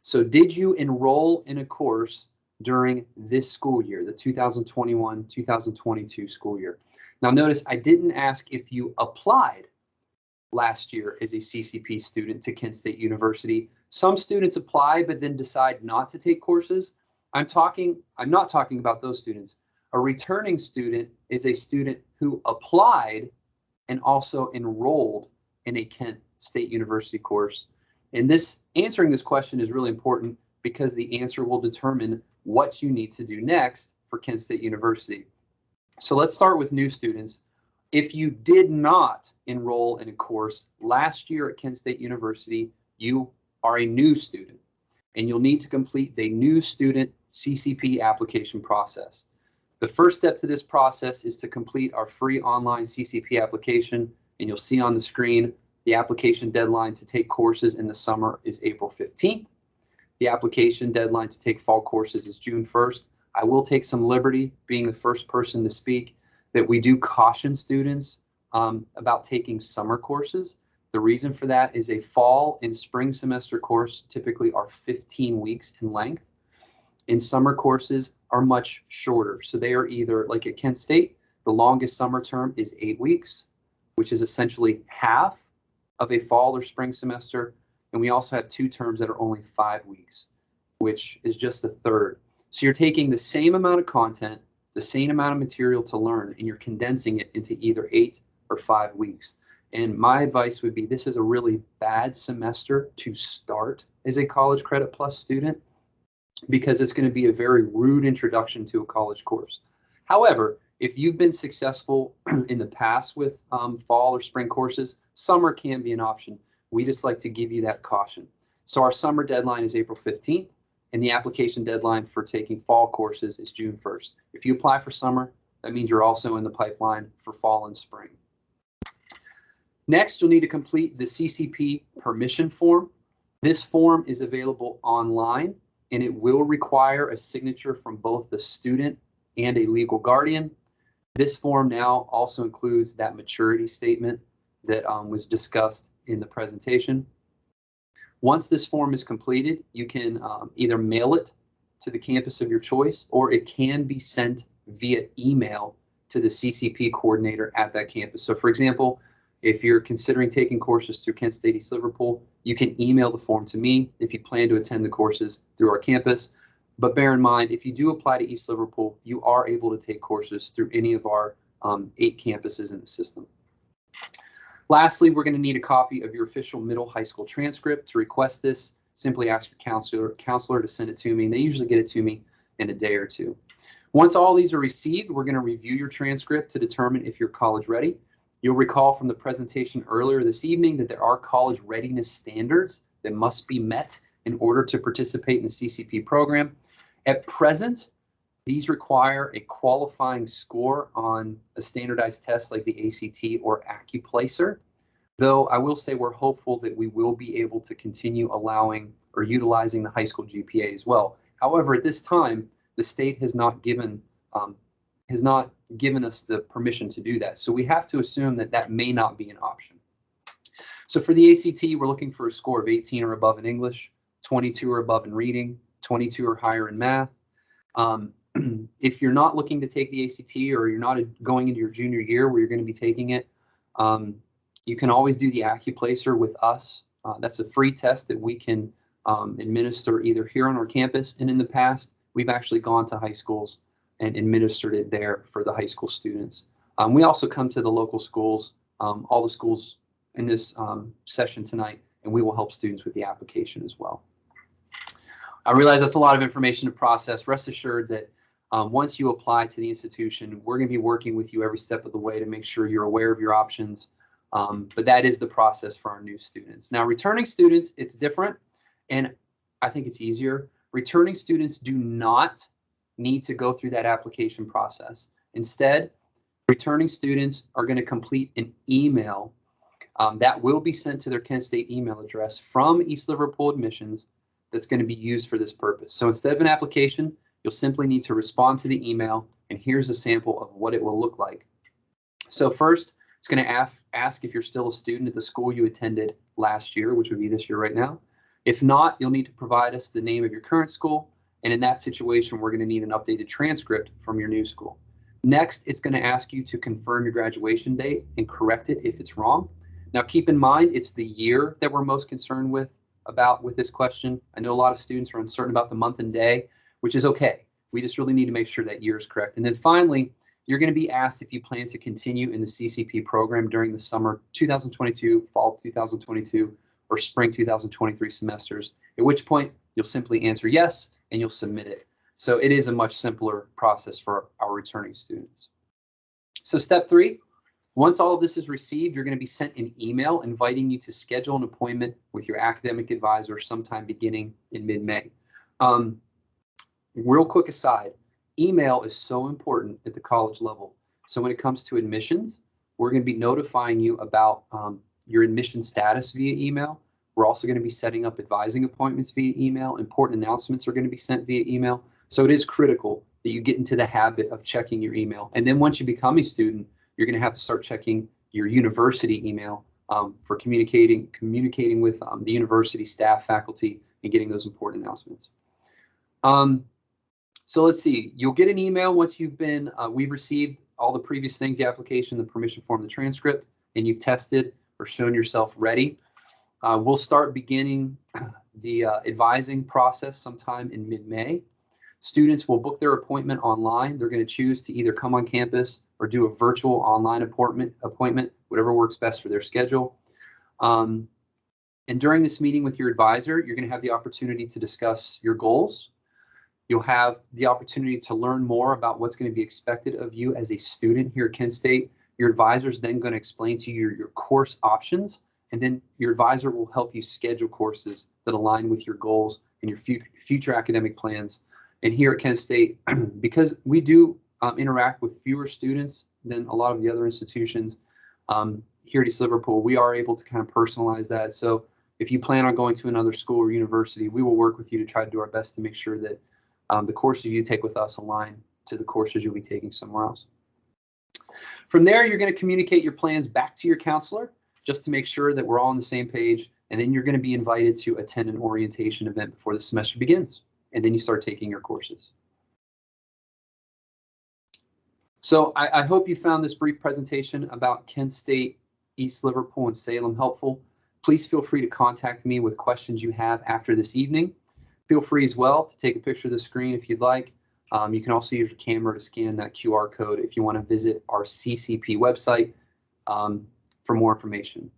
So did you enroll in a course during this school year, the 2021-2022 school year? Now notice I didn't ask if you applied last year as a CCP student to Kent State University. Some students apply but then decide not to take courses. I'm not talking about those students. A returning student is a student who applied and also enrolled in a Kent State University course? And answering this question is really important because the answer will determine what you need to do next for Kent State University. So let's start with new students. If you did not enroll in a course last year at Kent State University, you are a new student, and you'll need to complete the new student CCP application process. The first step to this process is to complete our free online CCP application, and you'll see on the screen the application deadline to take courses in the summer is April 15th. The application deadline to take fall courses is June 1st. I will take some liberty, being the first person to speak, that we do caution students about taking summer courses. The reason for that is a fall and spring semester course typically are 15 weeks in length, and summer courses are much shorter. So they are either, like at Kent State, the longest summer term is 8 weeks, which is essentially half of a fall or spring semester. And we also have 2 terms that are only 5 weeks, which is just a third. So you're taking the same amount of content, the same amount of material to learn, and you're condensing it into either 8 or 5 weeks. And my advice would be, this is a really bad semester to start as a College Credit Plus student, because it's going to be a very rude introduction to a college course. However, if you've been successful in the past with fall or spring courses, summer can be an option. We just like to give you that caution. So our summer deadline is April 15th, and the application deadline for taking fall courses is June 1st. If you apply for summer, that means you're also in the pipeline for fall and spring. Next, you'll need to complete the CCP permission form. This form is available online, and it will require a signature from both the student and a legal guardian. This form now also includes that maturity statement that was discussed in the presentation. Once this form is completed, you can either mail it to the campus of your choice, or it can be sent via email to the CCP coordinator at that campus. So for example, if you're considering taking courses through Kent State East Liverpool, you can email the form to me if you plan to attend the courses through our campus. But bear in mind, if you do apply to East Liverpool, you are able to take courses through any of our 8 campuses in the system. Lastly, we're going to need a copy of your official middle high school transcript. To request this, simply ask your counselor to send it to me, and they usually get it to me in a day or 2. Once all these are received, we're going to review your transcript to determine if you're college ready. You'll recall from the presentation earlier this evening that there are college readiness standards that must be met in order to participate in the CCP program. At present, these require a qualifying score on a standardized test like the ACT or AccuPlacer, though I will say we're hopeful that we will be able to continue allowing or utilizing the high school GPA as well. However, at this time, the state has not given us the permission to do that. So we have to assume that that may not be an option. So for the ACT, we're looking for a score of 18 or above in English, 22 or above in reading, 22 or higher in math. If you're not looking to take the ACT, or you're not going into your junior year where you're going to be taking it, you can always do the AccuPlacer with us. That's a free test that we can administer either here on our campus, and in the past, we've actually gone to high schools and administered it there for the high school students. We also come to the local schools, all the schools in this session tonight, and we will help students with the application as well. I realize that's a lot of information to process. Rest assured that once you apply to the institution, we're going to be working with you every step of the way to make sure you're aware of your options. But that is the process for our new students. Now, returning students, it's different, and I think it's easier. Returning students do not need to go through that application process. Instead, returning students are going to complete an email that will be sent to their Kent State email address from East Liverpool Admissions that's going to be used for this purpose. So instead of an application, you'll simply need to respond to the email, and here's a sample of what it will look like. So first, it's going to ask if you're still a student at the school you attended last year, which would be this year right now. If not, you'll need to provide us the name of your current school, and in that situation, we're going to need an updated transcript from your new school. Next, it's going to ask you to confirm your graduation date and correct it if it's wrong. Now, keep in mind, it's the year that we're most concerned with this question. I know a lot of students are uncertain about the month and day, which is okay. We just really need to make sure that year is correct. And then finally, you're going to be asked if you plan to continue in the CCP program during the summer 2022, fall 2022, or spring 2023 semesters, at which point you'll simply answer yes and you'll submit it. So it is a much simpler process for our returning students. So step 3, once all of this is received, you're going to be sent an email inviting you to schedule an appointment with your academic advisor sometime beginning in mid-May. Real quick aside, email is so important at the college level. So when it comes to admissions, we're going to be notifying you about your admission status via email. We're also going to be setting up advising appointments via email. Important announcements are going to be sent via email. So it is critical that you get into the habit of checking your email. And then once you become a student, you're going to have to start checking your university email for communicating with the university staff, faculty, and getting those important announcements. So let's see, you'll get an email once you've been, we've received all the previous things, the application, the permission form, the transcript, and you've tested or shown yourself ready. We'll start beginning the advising process sometime in mid-May. Students will book their appointment online. They're going to choose to either come on campus or do a virtual online appointment, whatever works best for their schedule. And during this meeting with your advisor, you're going to have the opportunity to discuss your goals. You'll have the opportunity to learn more about what's going to be expected of you as a student here at Kent State. Your advisor is then going to explain to you your course options, and then your advisor will help you schedule courses that align with your goals and your future academic plans. And here at Kent State, because we do interact with fewer students than a lot of the other institutions, here at East Liverpool, we are able to kind of personalize that. So if you plan on going to another school or university, we will work with you to try to do our best to make sure that the courses you take with us align to the courses you'll be taking somewhere else. From there, you're going to communicate your plans back to your counselor just to make sure that we're all on the same page. And then you're going to be invited to attend an orientation event before the semester begins. And then you start taking your courses. So I hope you found this brief presentation about Kent State, East Liverpool, and Salem helpful. Please feel free to contact me with questions you have after this evening. Feel free as well to take a picture of the screen if you'd like. You can also use your camera to scan that QR code if you want to visit our CCP website for more information.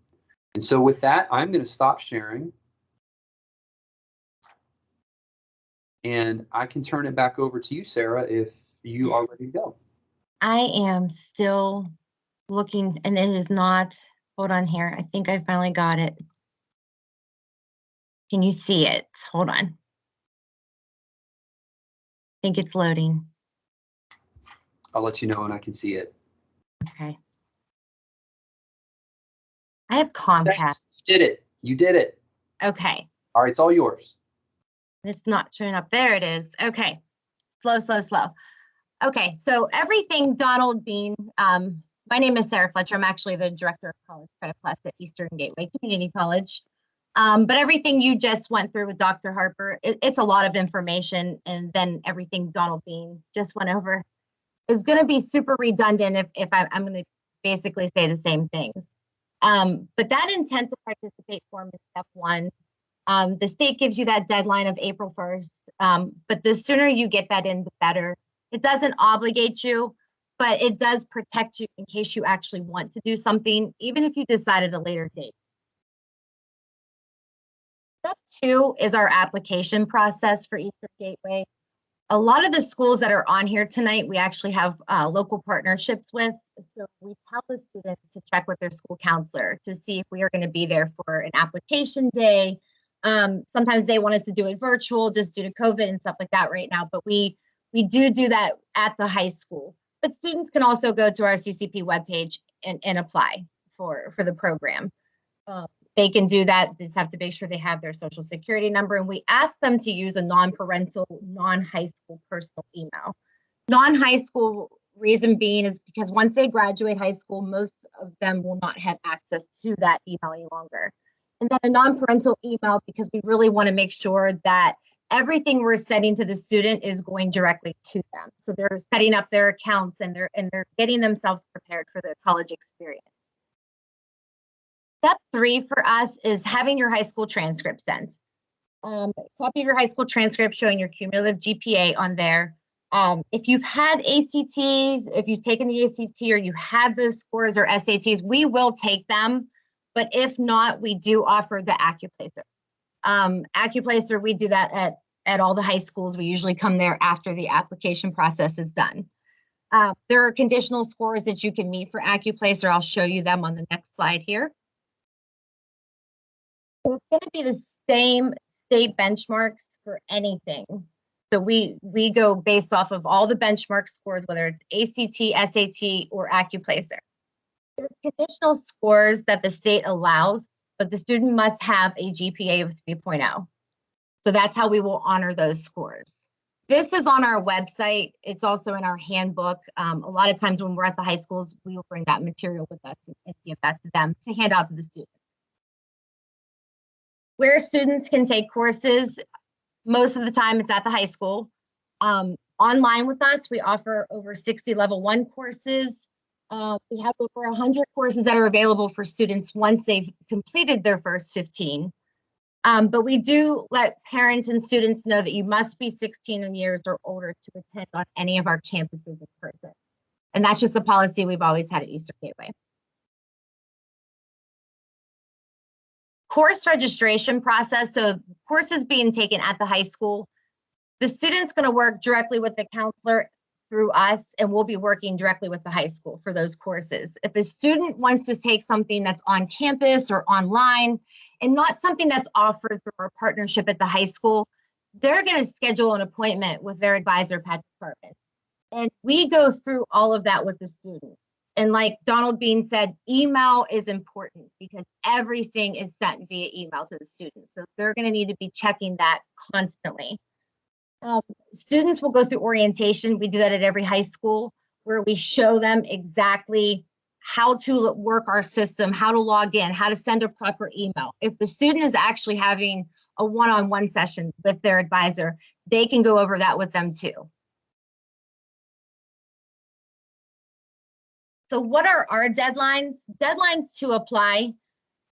And so with that, I'm going to stop sharing. And I can turn it back over to you, Sarah, if you are ready to go. I am still looking, and it is not, hold on here. I think I finally got it. Can you see it? Hold on. I think it's loading. I'll let you know when I can see it. Okay. I have Comcast. You did it. You did it. Okay. All right, it's all yours. It's not showing up. There it is. Okay. Slow, slow, slow. Okay, so everything Donald Bean, my name is Sarah Fletcher. I'm actually the director of college credit class at Eastern Gateway Community College. But everything you just went through with Dr. Harper, it's a lot of information, and then everything Donald Bean just went over is going to be super redundant if I'm going to basically say the same things. But that intent to participate form is step 1. The state gives you that deadline of April 1st, but the sooner you get that in, the better. It doesn't obligate you, but it does protect you in case you actually want to do something, even if you decide at a later date. Step 2 is our application process for Eastern Gateway. A lot of the schools that are on here tonight, we actually have local partnerships with. So we tell the students to check with their school counselor to see if we are going to be there for an application day. Sometimes they want us to do it virtual just due to COVID and stuff like that right now, but we do that at the high school. But students can also go to our CCP webpage and apply for the program. They can do that. They just have to make sure they have their social security number. And we ask them to use a non-parental, non-high school personal email. Non-high school reason being is because once they graduate high school, most of them will not have access to that email any longer. And then a non-parental email, because we really want to make sure that everything we're sending to the student is going directly to them. So they're setting up their accounts and they're getting themselves prepared for the college experience. Step 3 for us is having your high school transcript sent. Copy of your high school transcript showing your cumulative GPA on there. If you've had ACTs, if you've taken the ACT or you have those scores or SATs, we will take them. But if not, we do offer the AccuPlacer. AccuPlacer, we do that at all the high schools. We usually come there after the application process is done. There are conditional scores that you can meet for AccuPlacer. I'll show you them on the next slide here. So it's going to be the same state benchmarks for anything. So we go based off of all the benchmark scores, whether it's ACT, SAT, or AccuPlacer. There's conditional scores that the state allows, but the student must have a GPA of 3.0. So that's how we will honor those scores. This is on our website. It's also in our handbook. A lot of times when we're at the high schools, we will bring that material with us and give that to them to hand out to the students. Where students can take courses, most of the time it's at the high school. Online with us, we offer over 60 level 1 courses. We have over 100 courses that are available for students once they've completed their first 15. But we do let parents and students know that you must be 16 years or older to attend on any of our campuses in person. And that's just a policy we've always had at Eastern Gateway. Course registration process. So courses being taken at the high school, the student's going to work directly with the counselor through us, and we'll be working directly with the high school for those courses. If a student wants to take something that's on campus or online and not something that's offered through our partnership at the high school, they're going to schedule an appointment with their advisor, Patrick Hartman. And we go through all of that with the student. And like Donald Bean said, email is important because everything is sent via email to the student. So they're going to need to be checking that constantly. Students will go through orientation. We do that at every high school where we show them exactly how to work our system, how to log in, how to send a proper email. If the student is actually having a one-on-one session with their advisor, they can go over that with them too. So what are our deadlines? Deadlines to apply.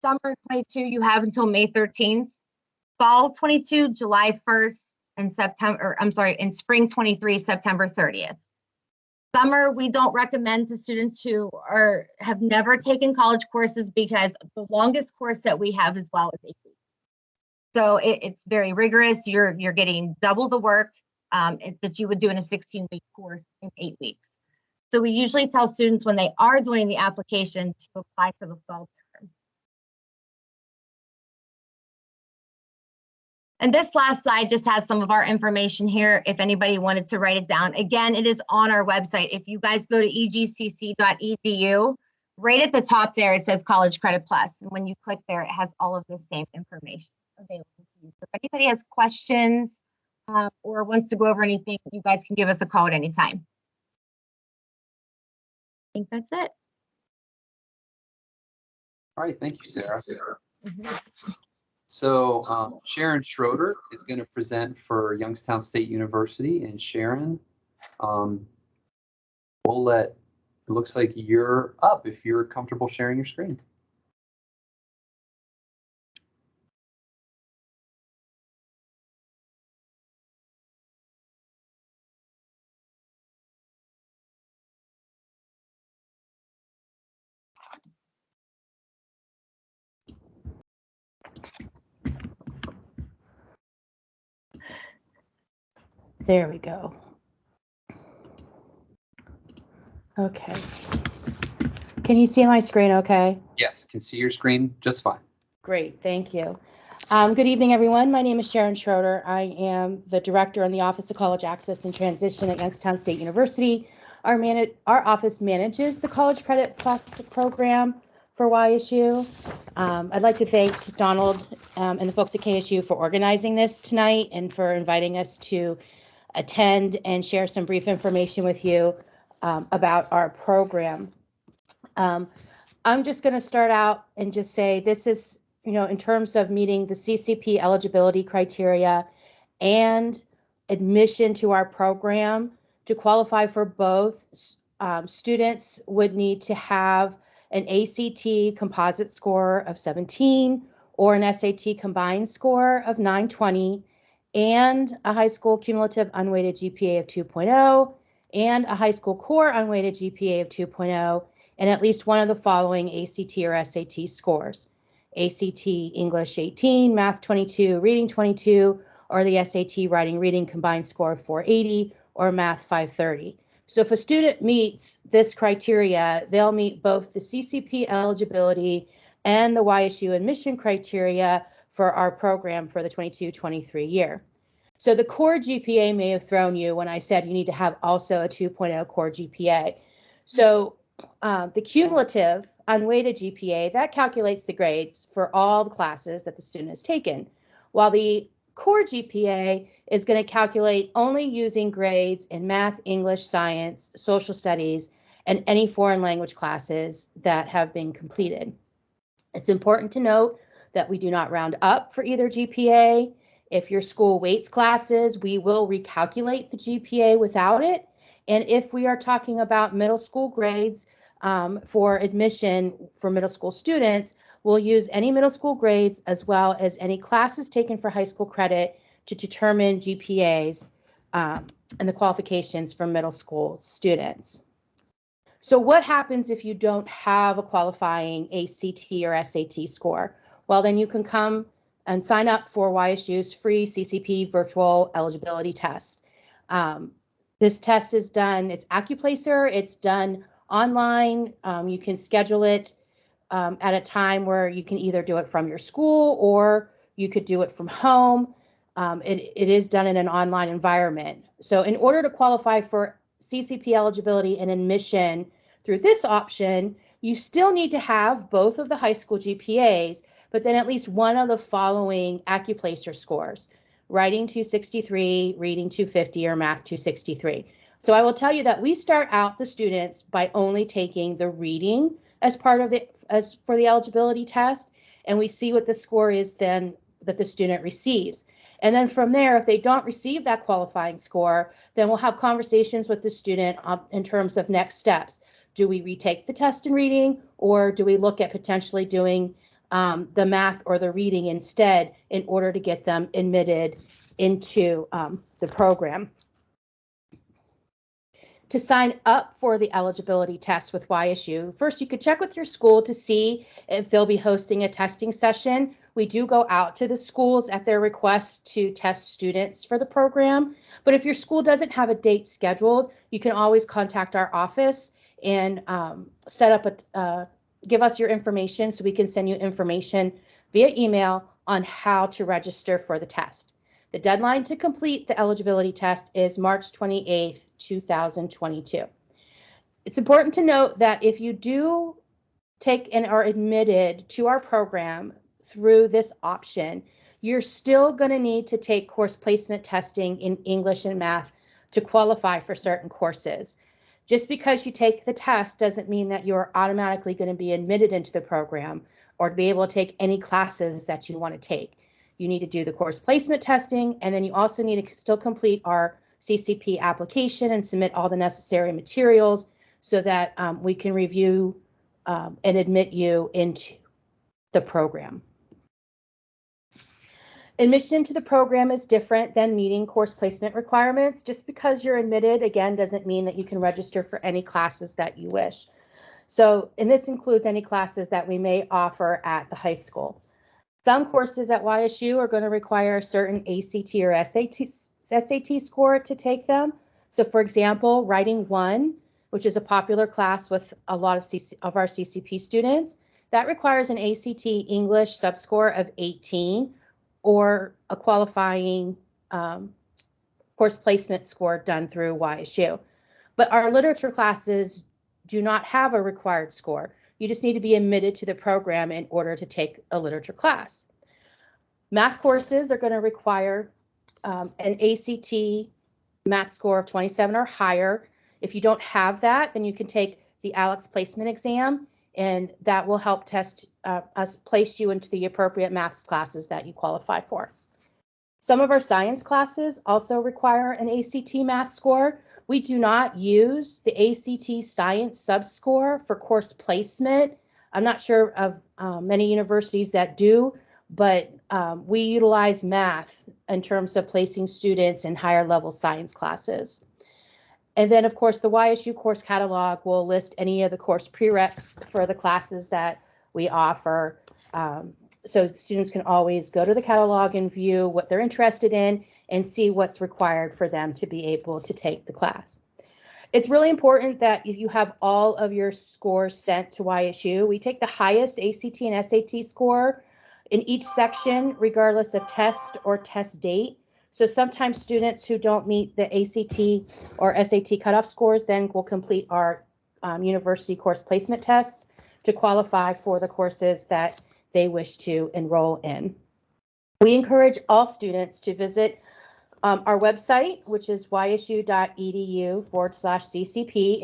Summer 22, you have until May 13th. Fall 22, July 1st, and in spring 23, September 30th. Summer, we don't recommend to students who have never taken college courses because the longest course that we have as well is 8 weeks. So it's very rigorous. You're getting double the work that you would do in a 16-week course in 8 weeks. So we usually tell students when they are doing the application to apply for the fall term. And this last slide just has some of our information here if anybody wanted to write it down. Again, it is on our website. If you guys go to egcc.edu, right at the top there, it says College Credit Plus. And when you click there, it has all of the same information available to you. So if anybody has questions or wants to go over anything, you guys can give us a call at any time. I think that's it. All right, thank you, Sarah. So Sharon Schroeder is going to present for Youngstown State University, and Sharon, it looks like you're up if you're comfortable sharing your screen. There we go. Okay. Can you see my screen okay? Yes, can see your screen just fine. Great, thank you. Good evening, everyone. My name is Sharon Schroeder. I am the director in the Office of College Access and Transition at Youngstown State University. Our office manages the College Credit Plus program for YSU. I'd like to thank Donald and the folks at KSU for organizing this tonight and for inviting us to attend and share some brief information with you about our program. I'm just going to start out and just say this is, in terms of meeting the CCP eligibility criteria and admission to our program, to qualify for both, students would need to have an ACT composite score of 17 or an SAT combined score of 920 and a high school cumulative unweighted GPA of 2.0 and a high school core unweighted GPA of 2.0 and at least one of the following ACT or SAT scores. ACT English 18, Math 22, Reading 22, or the SAT Writing Reading combined score of 480 or Math 530. So if a student meets this criteria, they'll meet both the CCP eligibility and the YSU admission criteria for our program for the 22-23 year. So the core GPA may have thrown you when I said you need to have also a 2.0 core GPA. So the cumulative unweighted GPA, that calculates the grades for all the classes that the student has taken, while the core GPA is going to calculate only using grades in math, English, science, social studies, and any foreign language classes that have been completed. It's important to note that we do not round up for either GPA. If your school weights classes, we will recalculate the GPA without it. And if we are talking about middle school grades for admission for middle school students, we'll use any middle school grades as well as any classes taken for high school credit to determine GPAs and the qualifications for middle school students. So what happens if you don't have a qualifying ACT or SAT score? Well, then you can come and sign up for YSU's free CCP virtual eligibility test. This test is done, it's AccuPlacer, it's done online. You can schedule it at a time where you can either do it from your school or you could do it from home. It is done in an online environment. So in order to qualify for CCP eligibility and admission through this option, you still need to have both of the high school GPAs, but then at least one of the following AccuPlacer scores: Writing 263, Reading 250, or Math 263. So I will tell you that we start out the students by only taking the reading as part of for the eligibility test, and we see what the score is then that the student receives. And then from there, if they don't receive that qualifying score, then we'll have conversations with the student in terms of next steps. Do we retake the test in reading, or do we look at potentially doing the math or the reading instead in order to get them admitted into the program? To sign up for the eligibility test with YSU, first you could check with your school to see if they'll be hosting a testing session. We do go out to the schools at their request to test students for the program, but if your school doesn't have a date scheduled, you can always contact our office and set up give us your information so we can send you information via email on how to register for the test. The deadline to complete the eligibility test is March 28th, 2022. It's important to note that if you do take and are admitted to our program through this option, you're still going to need to take course placement testing in English and math to qualify for certain courses. Just because you take the test doesn't mean that you're automatically going to be admitted into the program or to be able to take any classes that you want to take. You need to do the course placement testing, and then you also need to still complete our CCP application and submit all the necessary materials so that we can review and admit you into the program. Admission to the program is different than meeting course placement requirements. Just because you're admitted, again, doesn't mean that you can register for any classes that you wish. So, and this includes any classes that we may offer at the high school. Some courses at YSU are going to require a certain ACT or SAT score to take them. So for example, Writing 1, which is a popular class with a lot of our CCP students, that requires an ACT English subscore of 18 or a qualifying course placement score done through YSU. But our literature classes do not have a required score. You just need to be admitted to the program in order to take a literature class. Math courses are going to require an ACT math score of 27 or higher. If you don't have that, then you can take the ALEX placement exam, and that will help test us place you into the appropriate maths classes that you qualify for. Some of our science classes also require an ACT math score. We do not use the ACT science subscore for course placement. I'm not sure of many universities that do, but we utilize math in terms of placing students in higher level science classes. And then, of course, the YSU course catalog will list any of the course prereqs for the classes that we offer. So students can always go to the catalog and view what they're interested in and see what's required for them to be able to take the class. It's really important that if you have all of your scores sent to YSU, we take the highest ACT and SAT score in each section, regardless of test or test date. So sometimes students who don't meet the ACT or SAT cutoff scores then will complete our university course placement tests to qualify for the courses that they wish to enroll in. We encourage all students to visit our website, which is ysu.edu/CCP,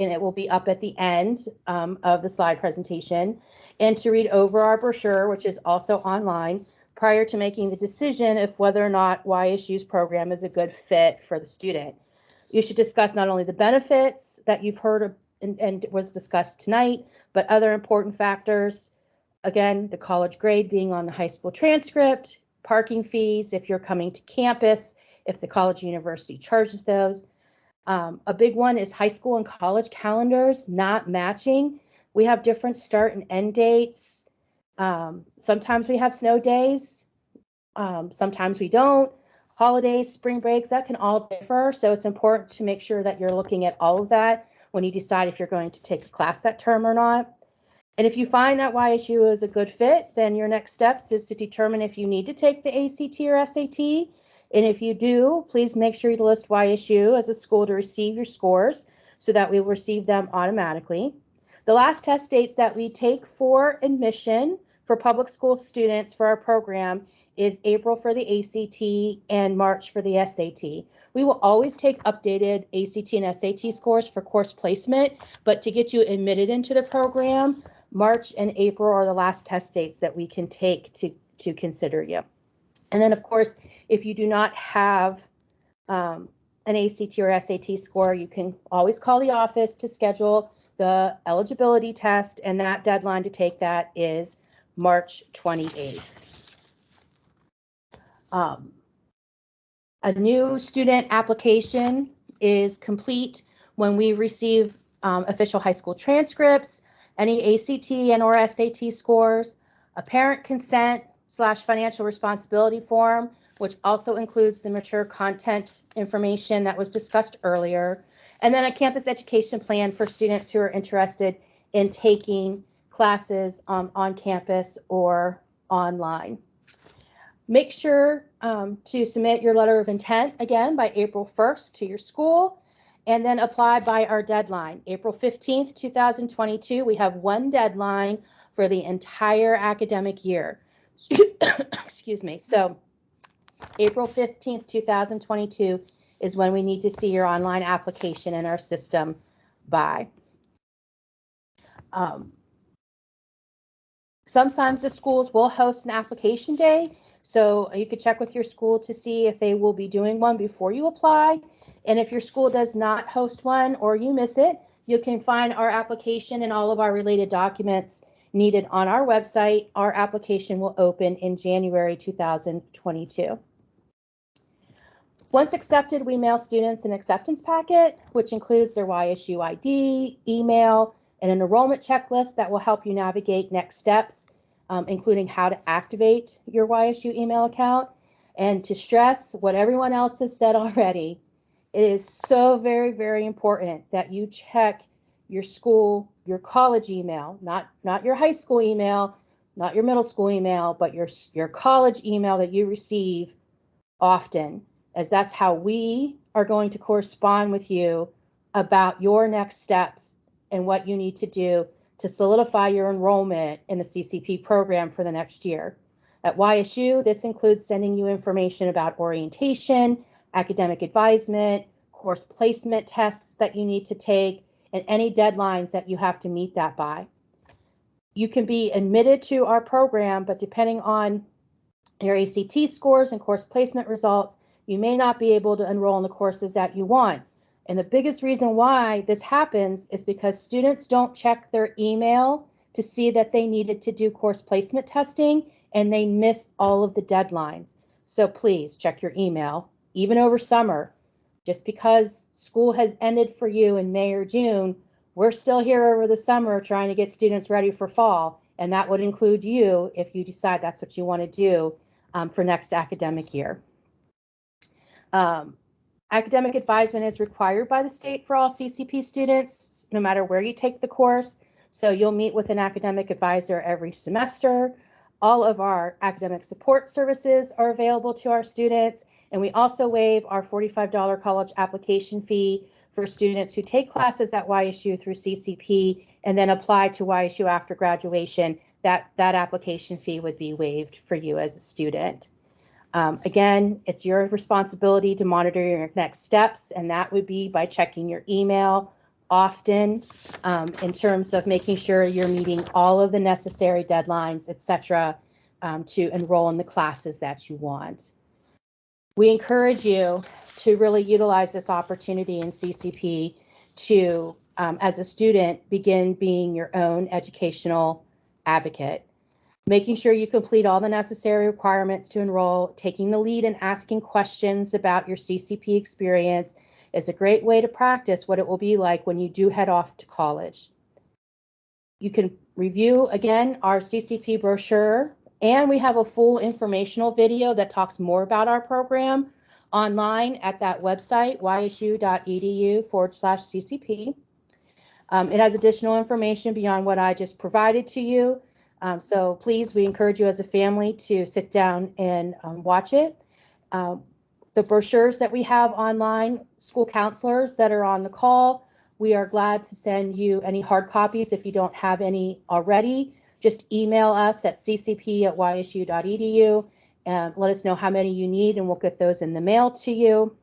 and it will be up at the end of the slide presentation, and to read over our brochure, which is also online, prior to making the decision of whether or not YSU's program is a good fit for the student. You should discuss not only the benefits that you've heard of and was discussed tonight, but other important factors. Again, the college grade being on the high school transcript, parking fees if you're coming to campus, if the college or university charges those. A big one is high school and college calendars not matching. We have different start and end dates. Sometimes we have snow days. Sometimes we don't. Holidays, spring breaks, that can all differ. So it's important to make sure that you're looking at all of that when you decide if you're going to take a class that term or not. And if you find that YSU is a good fit, then your next steps is to determine if you need to take the ACT or SAT. And if you do, please make sure you list YSU as a school to receive your scores so that we will receive them automatically. The last test dates that we take for admission for public school students for our program is April for the ACT and March for the SAT. We will always take updated ACT and SAT scores for course placement, but to get you admitted into the program, March and April are the last test dates that we can take to consider you. And then, of course, if you do not have an ACT or SAT score, you can always call the office to schedule the eligibility test, and that deadline to take that is March 28th. A new student application is complete when we receive official high school transcripts, any ACT and or SAT scores, a parent consent/financial responsibility form, which also includes the mature content information that was discussed earlier, and then a campus education plan for students who are interested in taking classes on campus or online. Make sure to submit your letter of intent again by April 1st to your school, and then apply by our deadline. April 15th, 2022, we have one deadline for the entire academic year. Excuse me. So April 15th, 2022 is when we need to see your online application in our system by. Sometimes the schools will host an application day, so you could check with your school to see if they will be doing one before you apply. And if your school does not host one or you miss it, you can find our application and all of our related documents needed on our website. Our application will open in January 2022. Once accepted, we mail students an acceptance packet, which includes their YSU ID, email, and an enrollment checklist that will help you navigate next steps, including how to activate your YSU email account. And to stress what everyone else has said already, it is so very, very important that you check your school, your college email, not your high school email, not your middle school email, but your college email that you receive often, as that's how we are going to correspond with you about your next steps and what you need to do to solidify your enrollment in the CCP program for the next year. At YSU, this includes sending you information about orientation, academic advisement, course placement tests that you need to take, and any deadlines that you have to meet that by. You can be admitted to our program, but depending on your ACT scores and course placement results, you may not be able to enroll in the courses that you want. And the biggest reason why this happens is because students don't check their email to see that they needed to do course placement testing, and they miss all of the deadlines. So please check your email, even over summer. Just because school has ended for you in May or June, we're still here over the summer trying to get students ready for fall. And that would include you if you decide that's what you want to do for next academic year. Academic advisement is required by the state for all CCP students, no matter where you take the course. So you'll meet with an academic advisor every semester. All of our academic support services are available to our students, and we also waive our $45 college application fee for students who take classes at YSU through CCP and then apply to YSU after graduation. That application fee would be waived for you as a student. Again, it's your responsibility to monitor your next steps, and that would be by checking your email often in terms of making sure you're meeting all of the necessary deadlines, etc., to enroll in the classes that you want. We encourage you to really utilize this opportunity in CCP to, as a student, begin being your own educational advocate. Making sure you complete all the necessary requirements to enroll, taking the lead and asking questions about your CCP experience is a great way to practice what it will be like when you do head off to college. You can review, again, our CCP brochure, and we have a full informational video that talks more about our program online at that website, ysu.edu/CCP. It has additional information beyond what I just provided to you. So please, we encourage you as a family to sit down and watch it. The brochures that we have online, school counselors that are on the call, we are glad to send you any hard copies if you don't have any already. Just email us at ccp@ysu.edu and let us know how many you need, and we'll get those in the mail to you.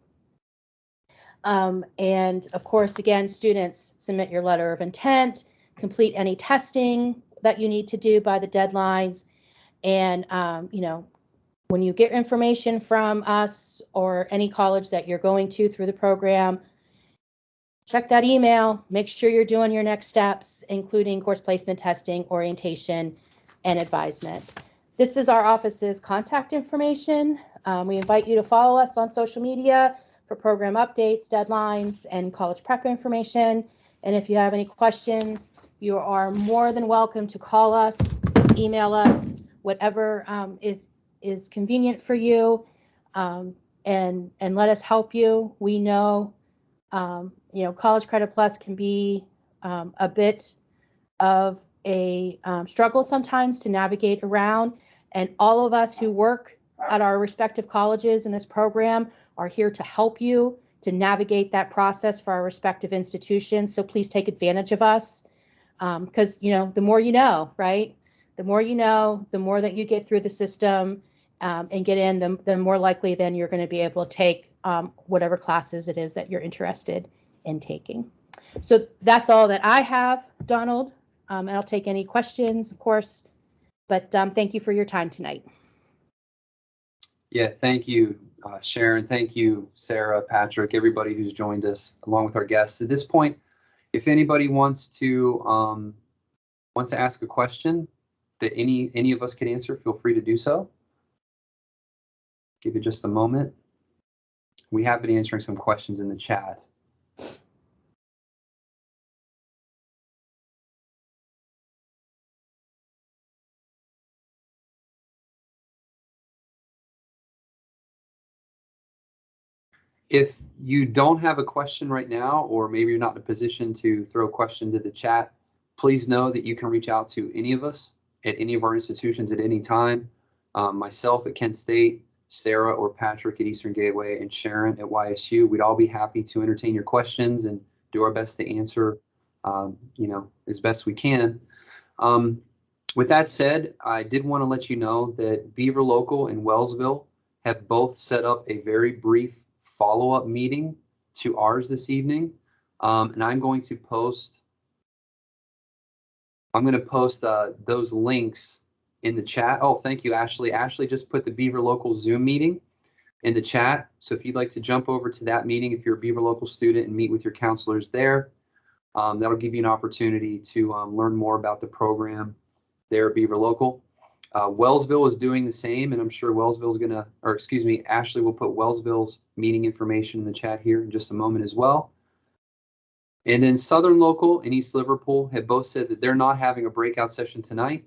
And of course, again, students, submit your letter of intent, complete any testing that you need to do by the deadlines. And, you know, when you get information from us or any college that you're going to through the program, check that email, make sure you're doing your next steps, including course placement testing, orientation, and advisement. This is our office's contact information. We invite you to follow us on social media for program updates, deadlines, and college prep information. And if you have any questions, you are more than welcome to call us, email us, whatever is convenient for you, and let us help you. We know, you know, College Credit Plus can be a bit of a struggle sometimes to navigate around, and all of us who work at our respective colleges in this program are here to help you to navigate that process for our respective institutions. So please take advantage of us. Because, you know, the more you know, right? The more you know, the more that you get through the system and get in, the more likely then you're going to be able to take whatever classes it is that you're interested in taking. So that's all that I have, Donald. And I'll take any questions, of course. But thank you for your time tonight. Yeah, thank you, Sharon. Thank you, Sarah, Patrick, everybody who's joined us, along with our guests. At this point, if anybody wants to ask a question that any of us can answer, feel free to do so. Give it just a moment. We have been answering some questions in the chat. If you don't have a question right now, or maybe you're not in a position to throw a question to the chat, please know that you can reach out to any of us at any of our institutions at any time. Myself at Kent State, Sarah or Patrick at Eastern Gateway, and Sharon at YSU. We'd all be happy to entertain your questions and do our best to answer, you know, as best we can. With that said, I did want to let you know that Beaver Local and Wellsville have both set up a very brief follow-up meeting to ours this evening. And I'm going to post those links in the chat. Oh, thank you, Ashley. Ashley just put the Beaver Local Zoom meeting in the chat. So if you'd like to jump over to that meeting, if you're a Beaver Local student, and meet with your counselors there, that'll give you an opportunity to learn more about the program there at Beaver Local. Wellsville is doing the same, and I'm sure Wellsville's gonna, or excuse me, Ashley will put Wellsville's meeting information in the chat here in just a moment as well. And then Southern Local and East Liverpool have both said that they're not having a breakout session tonight,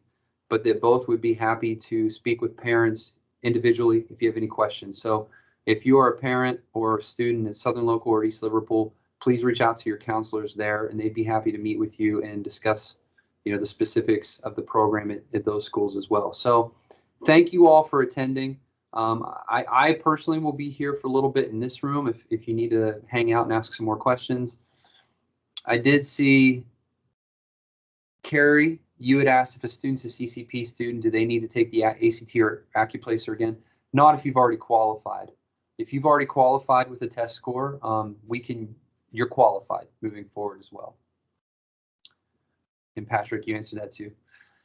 but that both would be happy to speak with parents individually if you have any questions. So if you are a parent or a student at Southern Local or East Liverpool, please reach out to your counselors there, and they'd be happy to meet with you and discuss, you know, the specifics of the program at those schools as well. So thank you all for attending. I personally will be here for a little bit in this room if you need to hang out and ask some more questions. I did see Carrie, you had asked if a student's a CCP student, do they need to take the ACT or Accuplacer again? Not if you've already qualified. If you've already qualified with a test score, you're qualified moving forward as well. And Patrick, you answered that too.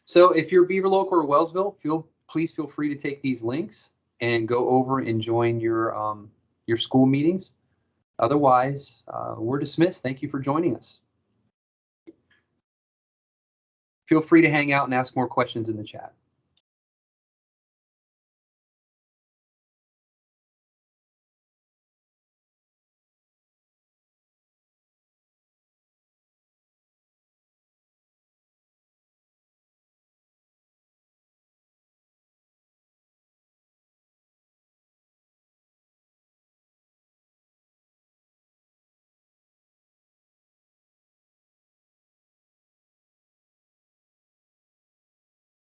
So if you're Beaver Local or Wellsville, please feel free to take these links and go over and join your school meetings. Otherwise, we're dismissed. Thank you for joining us. Feel free to hang out and ask more questions in the chat.